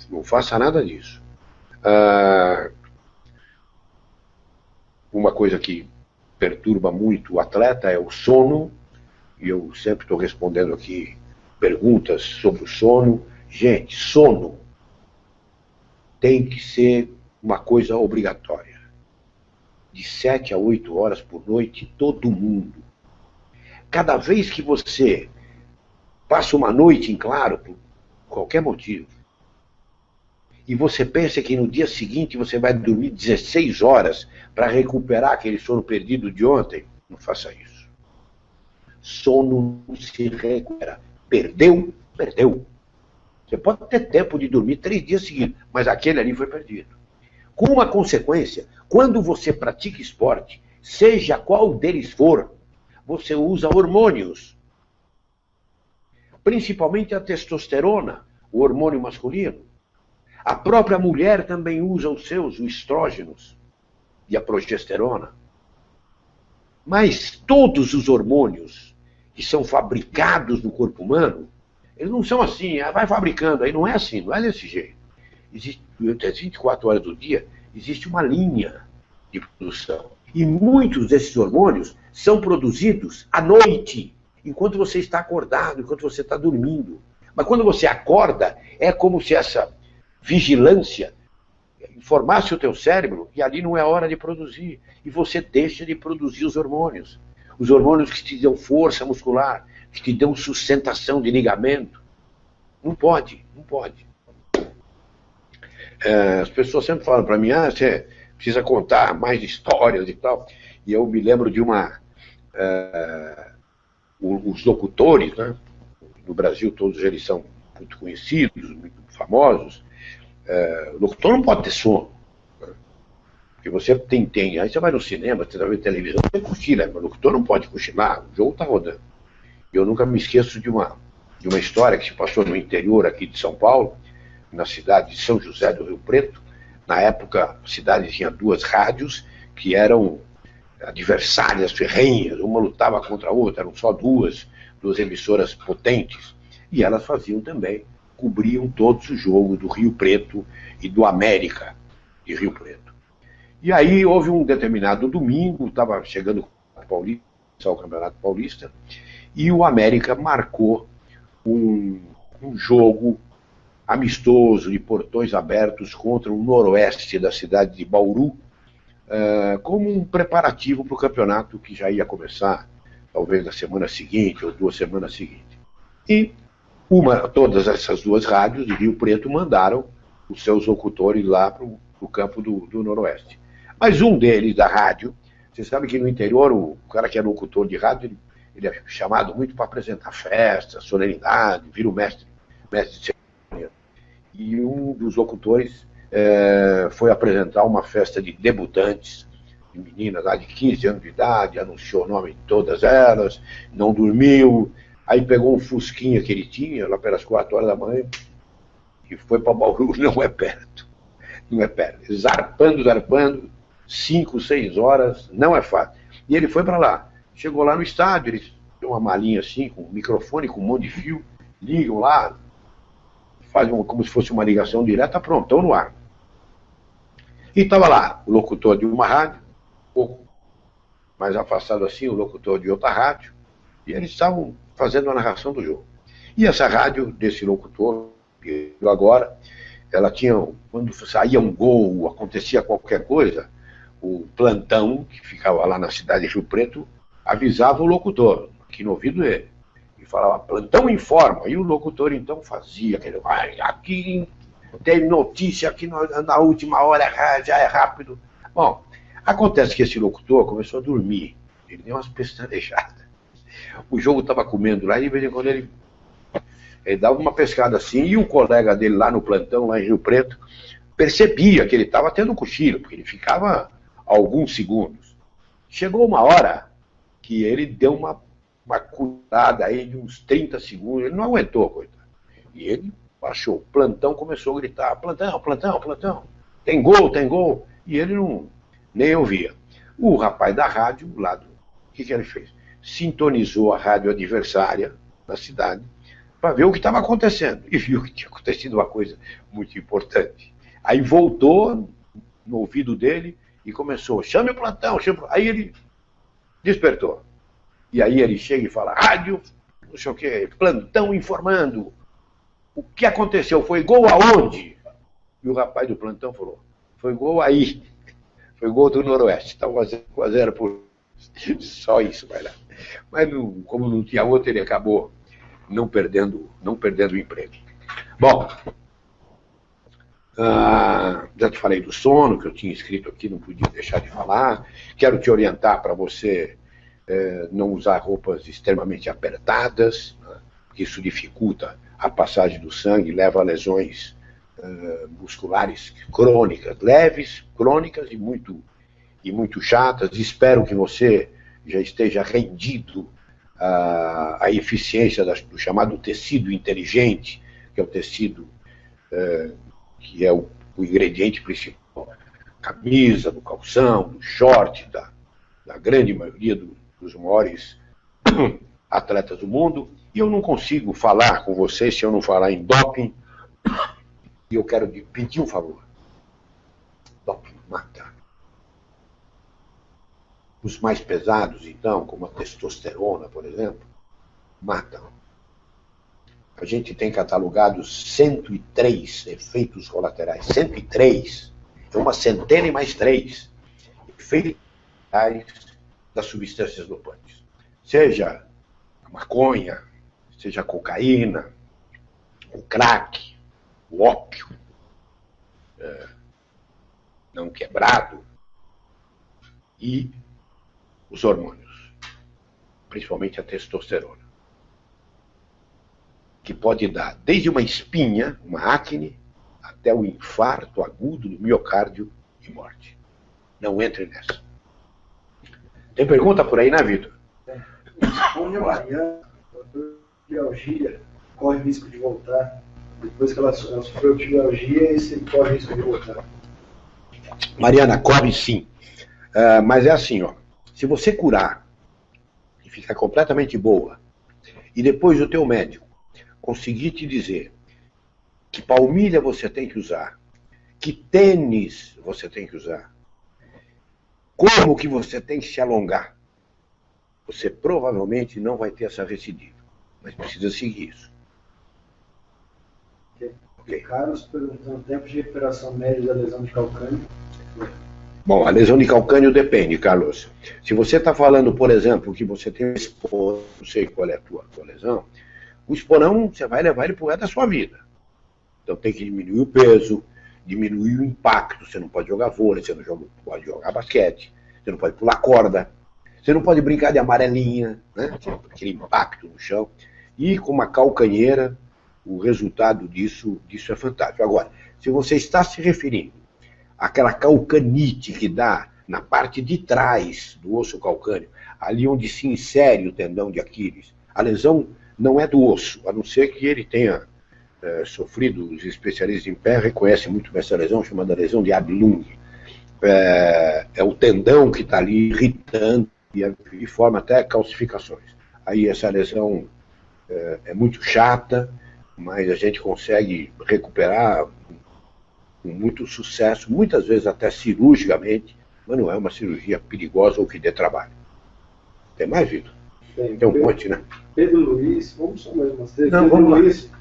não faça nada disso. Uma coisa que perturba muito o atleta é o sono, e eu sempre estou respondendo aqui perguntas sobre o sono. Gente, sono tem que ser uma coisa obrigatória. De 7 a 8 horas por noite, todo mundo. Cada vez que você passa uma noite em claro, por qualquer motivo, e você pensa que no dia seguinte você vai dormir 16 horas para recuperar aquele sono perdido de ontem, não faça isso. Sono não se recupera. Perdeu, perdeu. Você pode ter tempo de dormir 3 dias seguidos, mas aquele ali foi perdido. Com uma consequência, quando você pratica esporte, seja qual deles for, você usa hormônios. Principalmente a testosterona, o hormônio masculino. A própria mulher também usa os estrógenos e a progesterona. Mas todos os hormônios que são fabricados no corpo humano, eles não são assim, vai fabricando, aí não é assim, não é desse jeito. Existe, durante as 24 horas do dia, existe uma linha de produção. E muitos desses hormônios são produzidos à noite, enquanto você está acordado, enquanto você está dormindo. Mas quando você acorda, é como se essa vigilância informasse o teu cérebro que ali não é hora de produzir. E você deixa de produzir os hormônios. Os hormônios que te dão força muscular, que te dão sustentação de ligamento. Não pode, não pode. As pessoas sempre falam para mim, você precisa contar mais histórias e tal. E eu me lembro de os locutores, né? No Brasil todos eles são muito conhecidos, muito famosos. O locutor não pode ter sono. Né? Porque você tem. Aí você vai no cinema, você vai ver televisão, você cochila, mas o locutor não pode cochilar, o jogo está rodando. Eu nunca me esqueço de uma história que se passou no interior aqui de São Paulo, na cidade de São José do Rio Preto. Na época, a cidade tinha 2 rádios que eram adversárias ferrenhas, uma lutava contra a outra, eram só duas emissoras potentes, e elas faziam também, cobriam todos os jogos do Rio Preto e do América de Rio Preto. E aí houve um determinado domingo, estava chegando o Campeonato Paulista, e o América marcou um jogo amistoso de portões abertos contra o noroeste da cidade de Bauru, como um preparativo para o campeonato que já ia começar, talvez na semana seguinte ou 2 semanas seguintes. E todas essas 2 rádios de Rio Preto mandaram os seus locutores lá para o campo do Noroeste. Mas um deles, da rádio, você sabe que no interior o cara que é locutor de rádio, ele é chamado muito para apresentar festa, solenidade, vira o mestre de cerimônia. E um dos locutores foi apresentar uma festa de debutantes, de meninas lá de 15 anos de idade, anunciou o nome de todas elas, não dormiu, aí pegou um fusquinha que ele tinha, lá pelas 4 horas da manhã, e foi para Bauru, não é perto, zarpando, 5, 6 horas, não é fácil. E ele foi para lá, chegou lá no estádio, eles têm uma malinha assim, com um microfone, com um monte de fio, ligam lá, fazem como se fosse uma ligação direta, pronto, estão no ar. E estava lá o locutor de uma rádio, um pouco mais afastado assim, o locutor de outra rádio, e eles estavam fazendo a narração do jogo. E essa rádio desse locutor, que agora, ela tinha, quando saía um gol, acontecia qualquer coisa, o plantão, que ficava lá na cidade de Rio Preto, avisava o locutor, aqui no ouvido dele, e falava, plantão informa, e o locutor então fazia aquele, aqui tem notícia, aqui na última hora já é rápido. Bom, acontece que esse locutor começou a dormir, ele deu umas pestanejadas. O jogo estava comendo lá, e de vez em quando ele dava uma pescada assim, e o colega dele lá no plantão, lá em Rio Preto, percebia que ele estava tendo um cochilo, porque ele ficava alguns segundos. Chegou uma hora que ele deu uma curada aí de uns 30 segundos, ele não aguentou, coitado. E ele baixou, o plantão começou a gritar, plantão, tem gol, e ele nem ouvia. O rapaz da rádio, lá o que ele fez? Sintonizou a rádio adversária da cidade para ver o que estava acontecendo, e viu que tinha acontecido uma coisa muito importante. Aí voltou no ouvido dele e começou, chame o plantão, aí ele despertou. E aí ele chega e fala, rádio, não sei o que, plantão informando. O que aconteceu? Foi gol aonde? E o rapaz do plantão falou, foi gol aí. Foi gol do Noroeste. Estava 1-0 por só isso, vai lá. Mas como não tinha outro, ele acabou não perdendo o emprego. Bom, já te falei do sono, que eu tinha escrito aqui, não podia deixar de falar. Quero te orientar para você não usar roupas extremamente apertadas, né? Que isso dificulta a passagem do sangue leva a lesões musculares crônicas, leves, crônicas e muito chatas. Espero que você já esteja rendido à eficiência do chamado tecido inteligente, que é o tecido que é o ingrediente principal, camisa, do calção, do short, da grande maioria dos maiores atletas do mundo. E eu não consigo falar com vocês se eu não falar em doping. E eu quero pedir um favor. Doping mata. Os mais pesados, então, como a testosterona, por exemplo, matam. A gente tem catalogados 103 efeitos colaterais. 103. É uma centena e mais 3 efeitos colaterais das substâncias dopantes. Seja a maconha, seja a cocaína, o crack, o ópio não quebrado e os hormônios, principalmente a testosterona, que pode dar desde uma espinha, uma acne, até o infarto agudo do miocárdio e morte. Não entre nessa. Tem pergunta por aí, né, Vitor? Responde a Mariana, fibromialgia, corre risco de voltar. Depois que ela sofreu fibromialgia, esse corre risco de voltar. Mariana, corre sim. Mas é assim, ó. Se você curar e ficar completamente boa, e depois o teu médico conseguir te dizer que palmilha você tem que usar, que tênis você tem que usar, como que você tem que se alongar, você provavelmente não vai ter essa recidiva. Mas precisa seguir isso. Okay. Carlos perguntando tempo de recuperação médio da lesão de calcânio. Bom, a lesão de calcânio depende, Carlos. Se você está falando, por exemplo, que você tem um esporão, não sei qual é a tua lesão, o esporão você vai levar ele para o resto da sua vida. Então tem que diminuir o peso, diminuir o impacto. Você não pode jogar vôlei, você não pode jogar basquete, você não pode pular corda, você não pode brincar de amarelinha, né? Aquele impacto no chão. E com uma calcanheira, o resultado disso é fantástico. Agora, se você está se referindo àquela calcanite que dá na parte de trás do osso calcâneo, ali onde se insere o tendão de Aquiles, a lesão não é do osso, a não ser que ele tenha sofrido, os especialistas em pé reconhecem muito bem essa lesão, chamada lesão de Ablung. É o tendão que está ali irritando e forma até calcificações. Aí essa lesão é muito chata, mas a gente consegue recuperar com muito sucesso, muitas vezes até cirurgicamente, mas não é uma cirurgia perigosa ou que dê trabalho. Tem mais, Vitor? Tem um monte, né? Pedro Luiz, vamos só mais umas três. Não, Pedro vamos Luiz, lá.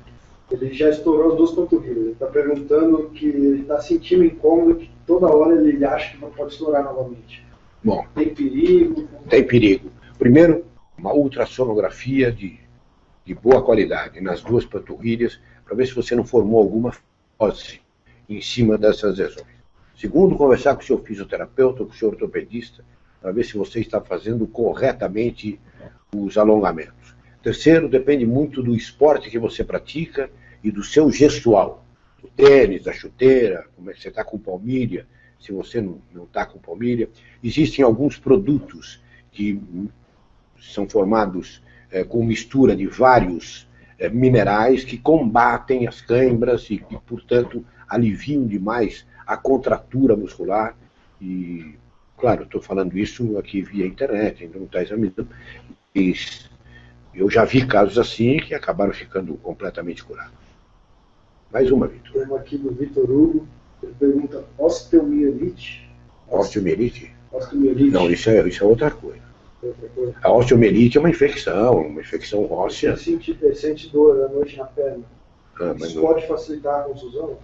Ele já estourou as 2 panturrilhas. Ele está perguntando que ele está sentindo incômodo, que toda hora ele acha que não pode estourar novamente. Bom, tem perigo? Tem perigo. Primeiro, uma ultrassonografia de boa qualidade nas 2 panturrilhas, para ver se você não formou alguma fibrose em cima dessas lesões. Segundo, conversar com o seu fisioterapeuta ou com o seu ortopedista, para ver se você está fazendo corretamente os alongamentos. Terceiro, depende muito do esporte que você pratica e do seu gestual. Do tênis, da chuteira, como é que você está com palmilha, se você não está com palmilha. Existem alguns produtos que são formados com mistura de vários minerais que combatem as câimbras e, portanto, aliviam demais a contratura muscular. E, claro, estou falando isso aqui via internet, então não está examinando. Mas eu já vi casos assim que acabaram ficando completamente curados. Mais uma, Vitor. Temos aqui do Vitor Hugo, ele pergunta: osteomielite? Osteomielite? Osteomielite. Não, isso é outra coisa. A osteomielite é uma infecção óssea. Você sente dor à noite na perna. Mas isso pode facilitar a contusão?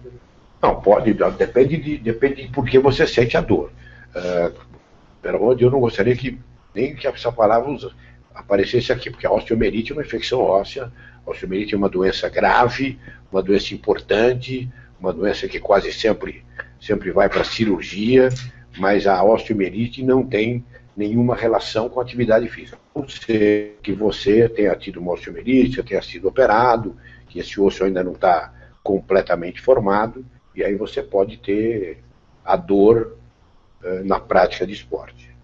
Não, pode, depende de por que você sente a dor. Pelo amor de Deus, eu não gostaria que nem que essa palavra aparecesse aqui, porque a osteomielite é uma infecção óssea. A osteomielite é uma doença grave, uma doença importante, uma doença que quase sempre vai para a cirurgia, mas a osteomielite não tem nenhuma relação com a atividade física. Pode ser que você tenha tido uma osteomielite, tenha sido operado, que esse osso ainda não está completamente formado, e aí você pode ter a dor na prática de esporte.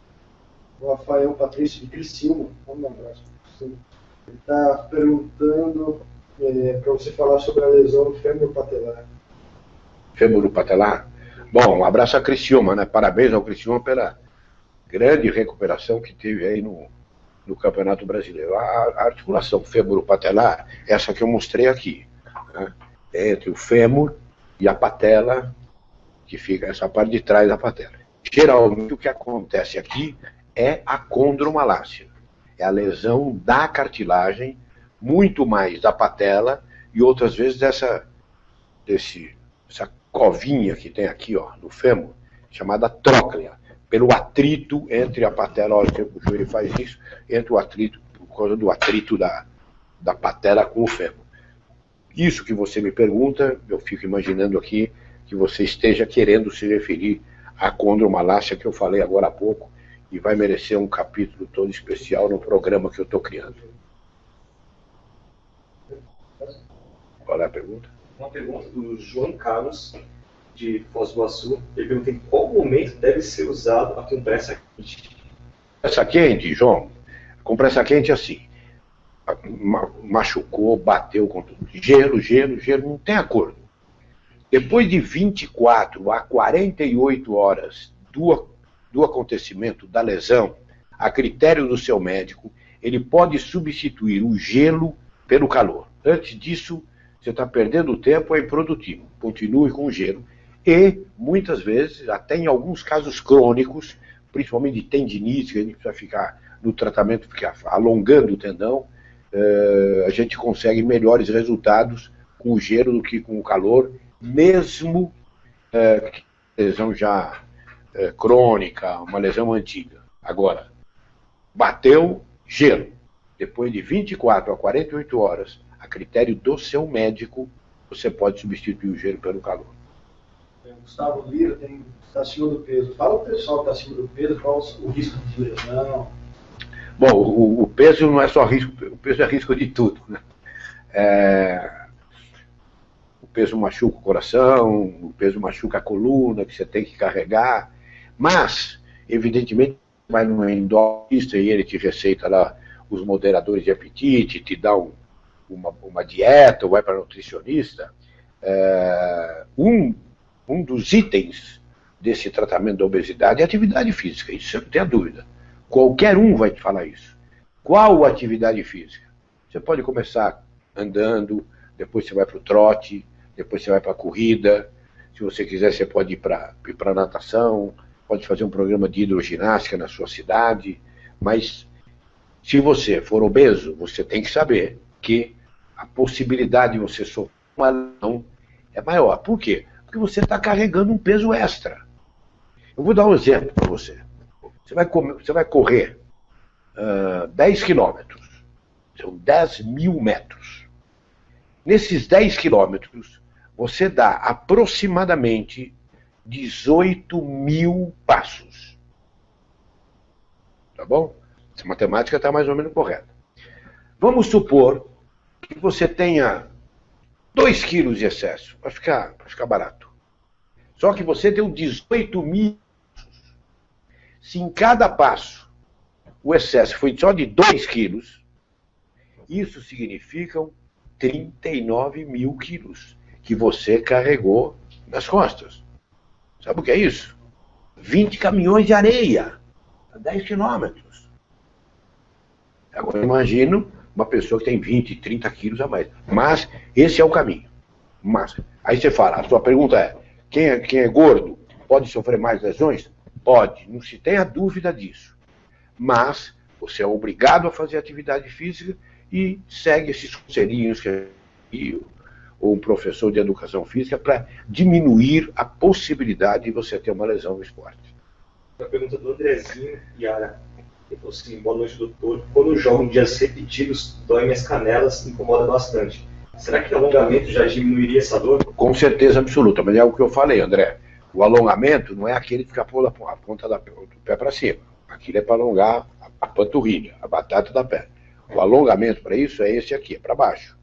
O Rafael Patrício de Criciúma, um abraço. Ele está perguntando para você falar sobre a lesão fêmur-patelar. Fêmur-patelar? Bom, um abraço a Criciúma, né? Parabéns ao Criciúma pela grande recuperação que teve aí no Campeonato Brasileiro. A articulação fêmur-patelar, essa que eu mostrei aqui, né? É entre o fêmur e a patela, que fica essa parte de trás da patela. Geralmente o que acontece aqui é a condromalácia. É a lesão da cartilagem, muito mais da patela, e outras vezes essa covinha que tem aqui, ó, no fêmur, chamada tróclea, pelo atrito entre a patela, olha, o joelho faz isso, entre o atrito, por causa do atrito da patela com o fêmur. Isso que você me pergunta, eu fico imaginando aqui que você esteja querendo se referir à condromalácia que eu falei agora há pouco, e vai merecer um capítulo todo especial no programa que eu estou criando. Qual é a pergunta? Uma pergunta do João Carlos, de Foz do Iguaçu. Ele pergunta em qual momento deve ser usado a compressa quente. Compressa quente, João? Compressa quente é assim. Machucou, bateu com tudo. Gelo, não tem acordo. Depois de 24 a 48 horas do acontecimento, da lesão, a critério do seu médico, ele pode substituir o gelo pelo calor. Antes disso, você está perdendo tempo, é improdutivo. Continue com o gelo. E, muitas vezes, até em alguns casos crônicos, principalmente de tendinite, que a gente precisa ficar no tratamento, ficar alongando o tendão, a gente consegue melhores resultados com o gelo do que com o calor, mesmo que lesão já crônica, uma lesão antiga. Agora, bateu, gelo. Depois de 24 a 48 horas, a critério do seu médico, você pode substituir o gelo pelo calor. Gustavo Lira está acima do peso. Fala o pessoal que está acima do peso, qual o risco de lesão? Bom, o peso não é só risco, o peso é risco de tudo, né? O peso machuca o coração, o peso machuca a coluna, que você tem que carregar, mas, evidentemente, vai no endocrinologista e ele te receita lá os moderadores de apetite, te dá uma dieta, ou vai para nutricionista. Um dos itens desse tratamento da obesidade é a atividade física, isso você não tem a dúvida. Qualquer um vai te falar isso. Qual atividade física? Você pode começar andando, depois você vai para o trote, depois você vai para a corrida. Se você quiser, você pode ir para a natação, pode fazer um programa de hidroginástica na sua cidade. Mas se você for obeso, você tem que saber que a possibilidade de você sofrer uma lesão é maior. Por quê? Porque você está carregando um peso extra. Eu vou dar um exemplo para você. Você vai correr 10 quilômetros. São 10 mil metros. Nesses 10 quilômetros, você dá aproximadamente 18 mil passos. Tá bom? Essa matemática está mais ou menos correta. Vamos supor que você tenha 2 quilos de excesso, para ficar barato. Só que você deu 18 mil. Se em cada passo o excesso foi só de 2 quilos, isso significam 39 mil quilos que você carregou nas costas. Sabe o que é isso? 20 caminhões de areia a 10 quilômetros. Agora imagino uma pessoa que tem 20, 30 quilos a mais. Mas esse é o caminho. Mas, aí você fala, a sua pergunta é, quem é gordo pode sofrer mais lesões? Pode, não se tenha dúvida disso. Mas você é obrigado a fazer atividade física e segue esses conselhinhos que ou um professor de educação física para diminuir a possibilidade de você ter uma lesão no esporte. A pergunta do Andrezinho Yara. Ele falou assim, boa noite, doutor. Quando eu jogo em dias repetidos, dói minhas canelas, incomoda bastante. Será que o alongamento já diminuiria essa dor? Com certeza absoluta, mas é o que eu falei, André. O alongamento não é aquele que fica pôr a ponta do pé para cima. Aquilo é para alongar a panturrilha, a batata da perna. O alongamento para isso é esse aqui, é para baixo.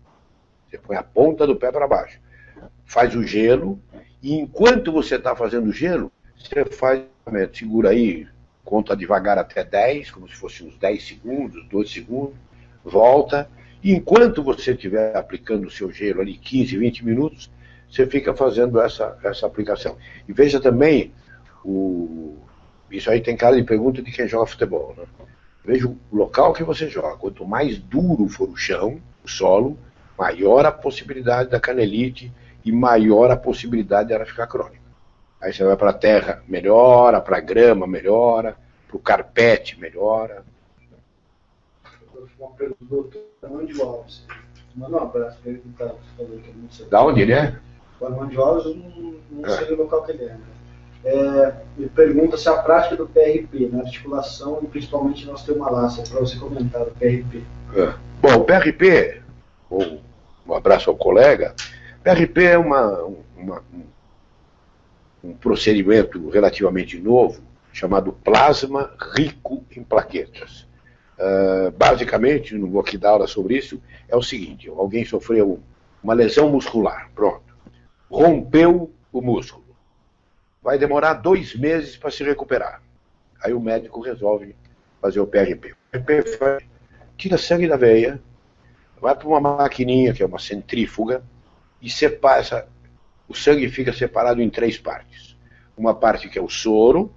Você põe a ponta do pé para baixo. Faz o gelo, e enquanto você está fazendo o gelo, você faz, segura aí, conta devagar até 10, como se fosse uns 10 segundos, 12 segundos, volta, e enquanto você estiver aplicando o seu gelo ali, 15, 20 minutos, você fica fazendo essa aplicação. E veja também, isso aí tem cara de pergunta de quem joga futebol, né? Veja o local que você joga. Quanto mais duro for o chão, o solo, maior a possibilidade da canelite e maior a possibilidade dela ficar crônica. Aí você vai para a terra, melhora, para a grama, melhora, para o carpete, melhora. Uma pergunta do doutor Armando Alves. Manda um abraço para ele que está falando que eu não sei. Da onde ele é? O Armando Alves, eu não sei o local que ele é. Ele pergunta se a prática do PRP na articulação e principalmente na osteomalácia, para você comentar o PRP. Bom, o PRP, um abraço ao colega, PRP é um procedimento relativamente novo, chamado plasma rico em plaquetas. Basicamente, não vou aqui dar aula sobre isso, é o seguinte: alguém sofreu uma lesão muscular, pronto, rompeu o músculo, vai demorar 2 meses para se recuperar. Aí o médico resolve fazer o PRP. O PRP tira sangue da veia, vai para uma maquininha, que é uma centrífuga, e separa, o sangue fica separado em 3 partes. Uma parte que é o soro,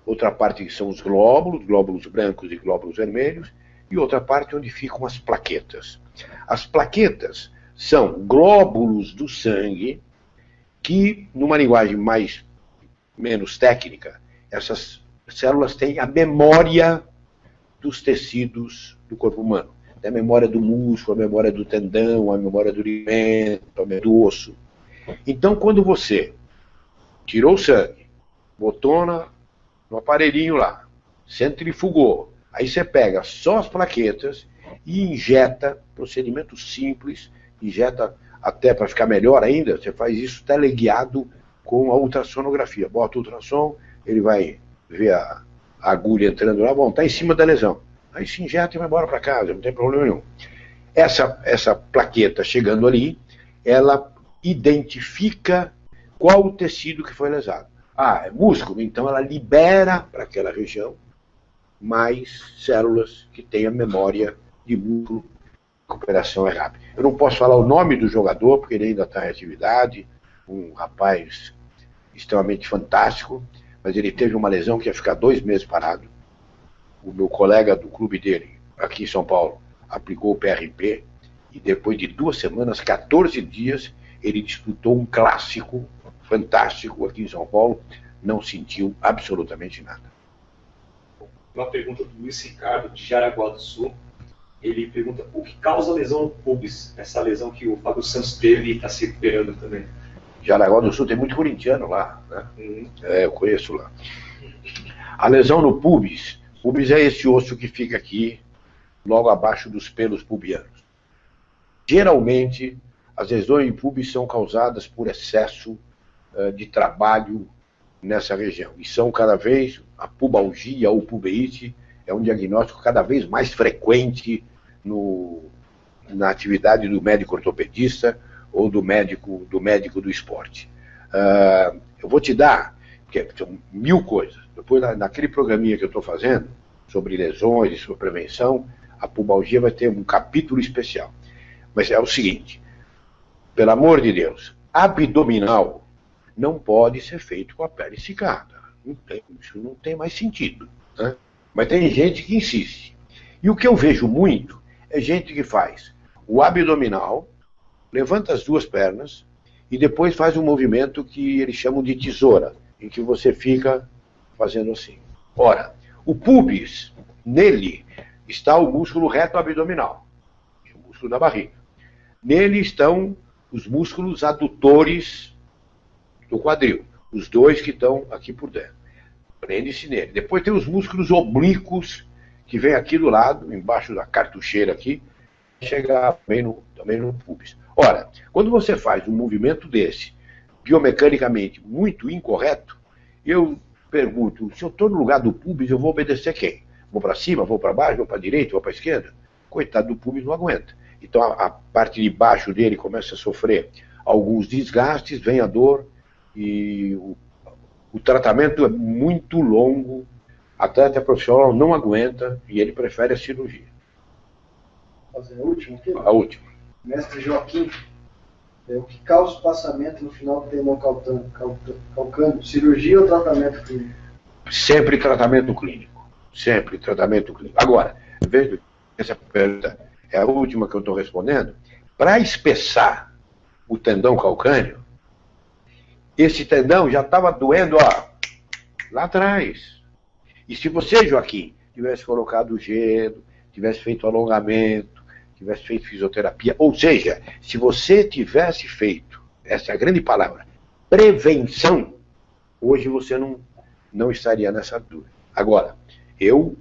outra parte que são os glóbulos brancos e glóbulos vermelhos, e outra parte onde ficam as plaquetas. As plaquetas são glóbulos do sangue que, numa linguagem menos técnica, essas células têm a memória dos tecidos do corpo humano. Tem a memória do músculo, a memória do tendão, a memória do ligamento, a memória do osso. Então, quando você tirou o sangue, botou no aparelhinho lá, centrifugou, aí você pega só as plaquetas e injeta, procedimento simples, injeta até para ficar melhor ainda, você faz isso teleguiado com a ultrassonografia. Bota o ultrassom, ele vai ver a agulha entrando lá, bom, está em cima da lesão. Aí se injeta e vai embora para casa, não tem problema nenhum. Essa plaqueta chegando ali, ela identifica qual o tecido que foi lesado. Ah, é músculo, então ela libera para aquela região mais células que tenham memória de músculo. A recuperação é rápida. Eu não posso falar o nome do jogador, porque ele ainda está em atividade, um rapaz extremamente fantástico, mas ele teve uma lesão que ia ficar 2 meses parado. O meu colega do clube dele, aqui em São Paulo, aplicou o PRP e depois de 2 semanas, 14 dias, ele disputou um clássico fantástico aqui em São Paulo, não sentiu absolutamente nada. Uma pergunta do Luiz Ricardo, de Jaraguá do Sul. Ele pergunta o que causa a lesão no pubis, essa lesão que o Fábio Santos teve e está se recuperando também. Jaraguá do Sul tem muito corintiano lá, né? Eu conheço lá. A lesão no pubis é esse osso que fica aqui, logo abaixo dos pelos pubianos. Geralmente, as lesões em pubis são causadas por excesso de trabalho nessa região. E são cada vez, a pubalgia ou pubeite é um diagnóstico cada vez mais frequente na atividade do médico ortopedista ou do médico do esporte. Eu vou te dar, porque são 1000 coisas. Depois, naquele programinha que eu estou fazendo, sobre lesões e sobre prevenção, a pubalgia vai ter um capítulo especial. Mas é o seguinte, pelo amor de Deus, abdominal não pode ser feito com a pele esticada. Isso não tem mais sentido, né? Mas tem gente que insiste. E o que eu vejo muito é gente que faz o abdominal, levanta as 2 pernas e depois faz um movimento que eles chamam de tesoura, em que você fica fazendo assim. Ora, o pubis, nele está o músculo reto abdominal, o músculo da barriga. Nele estão os músculos adutores do quadril, os 2 que estão aqui por dentro. Prende-se nele. Depois tem os músculos oblíquos, que vem aqui do lado, embaixo da cartucheira aqui, chegar também no pubis. Ora, quando você faz um movimento desse, biomecanicamente muito incorreto, eu pergunto, se eu estou no lugar do pubis, eu vou obedecer quem? Vou para cima, vou para baixo, vou para a direita, vou para a esquerda? Coitado do pubis, não aguenta. Então a parte de baixo dele começa a sofrer alguns desgastes, vem a dor e o tratamento é muito longo, atleta profissional não aguenta e ele prefere a cirurgia. Fazer a última aqui? A última. Mestre Joaquim, o que causa o passamento no final do tendão calcâneo? Cirurgia ou tratamento clínico? Sempre tratamento clínico. Sempre tratamento clínico. Agora, veja que essa pergunta é a última que eu estou respondendo. Para espessar o tendão calcâneo, esse tendão já estava doendo lá atrás. E se você, Joaquim, tivesse colocado gelo, tivesse feito alongamento, tivesse feito fisioterapia, ou seja, se você tivesse feito, essa é a grande palavra, prevenção, hoje você não estaria nessa dúvida. Agora, eu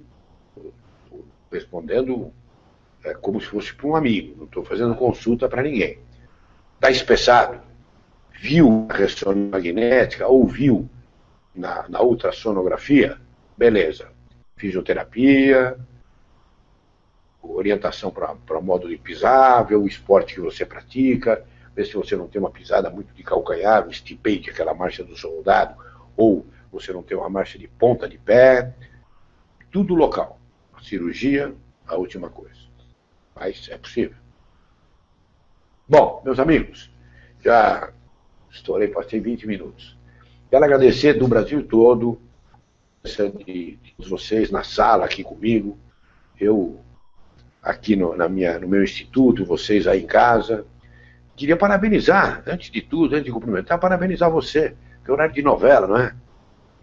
respondendo como se fosse para um amigo, não estou fazendo consulta para ninguém. Está espessado? Viu a ressonância magnética ou viu na ultrassonografia? Beleza. Fisioterapia, orientação para modo de pisar, ver o esporte que você pratica, ver se você não tem uma pisada muito de calcanhar, um stipate, aquela marcha do soldado, ou você não tem uma marcha de ponta de pé. Tudo local. A cirurgia, a última coisa. Mas é possível. Bom, meus amigos, já estourei, passei 20 minutos. Quero agradecer do Brasil todo, de todos vocês na sala aqui comigo, eu aqui no meu instituto, vocês aí em casa. Queria parabenizar, antes de tudo, antes de cumprimentar, parabenizar você, que é horário de novela, não é?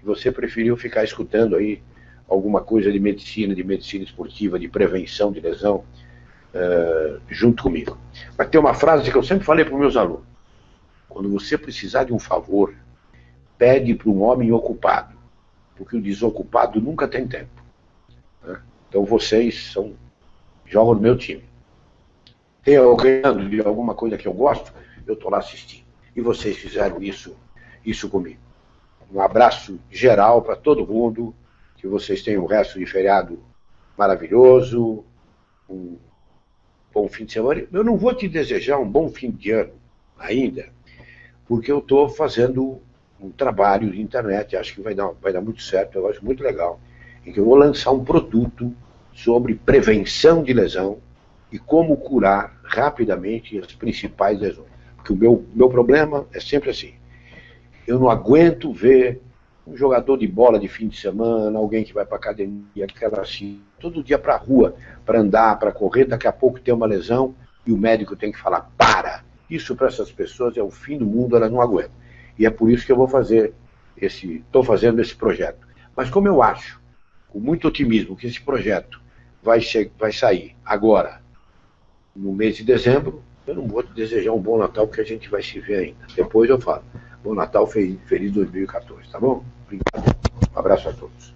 E você preferiu ficar escutando aí alguma coisa de medicina esportiva, de prevenção de lesão, junto comigo. Mas tem uma frase que eu sempre falei para os meus alunos: quando você precisar de um favor, pede para um homem ocupado, porque o desocupado nunca tem tempo. Né? Então vocês jogam no meu time. Tem alguém de alguma coisa que eu gosto, eu estou lá assistindo. E vocês fizeram isso comigo. Um abraço geral para todo mundo, que vocês tenham o resto de feriado maravilhoso, um bom fim de semana. Eu não vou te desejar um bom fim de ano ainda, porque eu estou fazendo um trabalho de internet, acho que vai dar muito certo, eu acho muito legal, em que eu vou lançar um produto sobre prevenção de lesão e como curar rapidamente as principais lesões. Porque o meu problema é sempre assim: eu não aguento ver um jogador de bola de fim de semana, alguém que vai para academia, aquela assim, todo dia para a rua, para andar, para correr, daqui a pouco tem uma lesão e o médico tem que falar: para! Isso para essas pessoas é o fim do mundo, elas não aguentam. E é por isso que eu estou fazendo esse projeto. Mas como eu acho, com muito otimismo, que esse projeto vai sair agora, no mês de dezembro, eu não vou te desejar um bom Natal, porque a gente vai se ver ainda. Depois eu falo. Bom Natal, feliz 2014, tá bom? Obrigado. Um abraço a todos.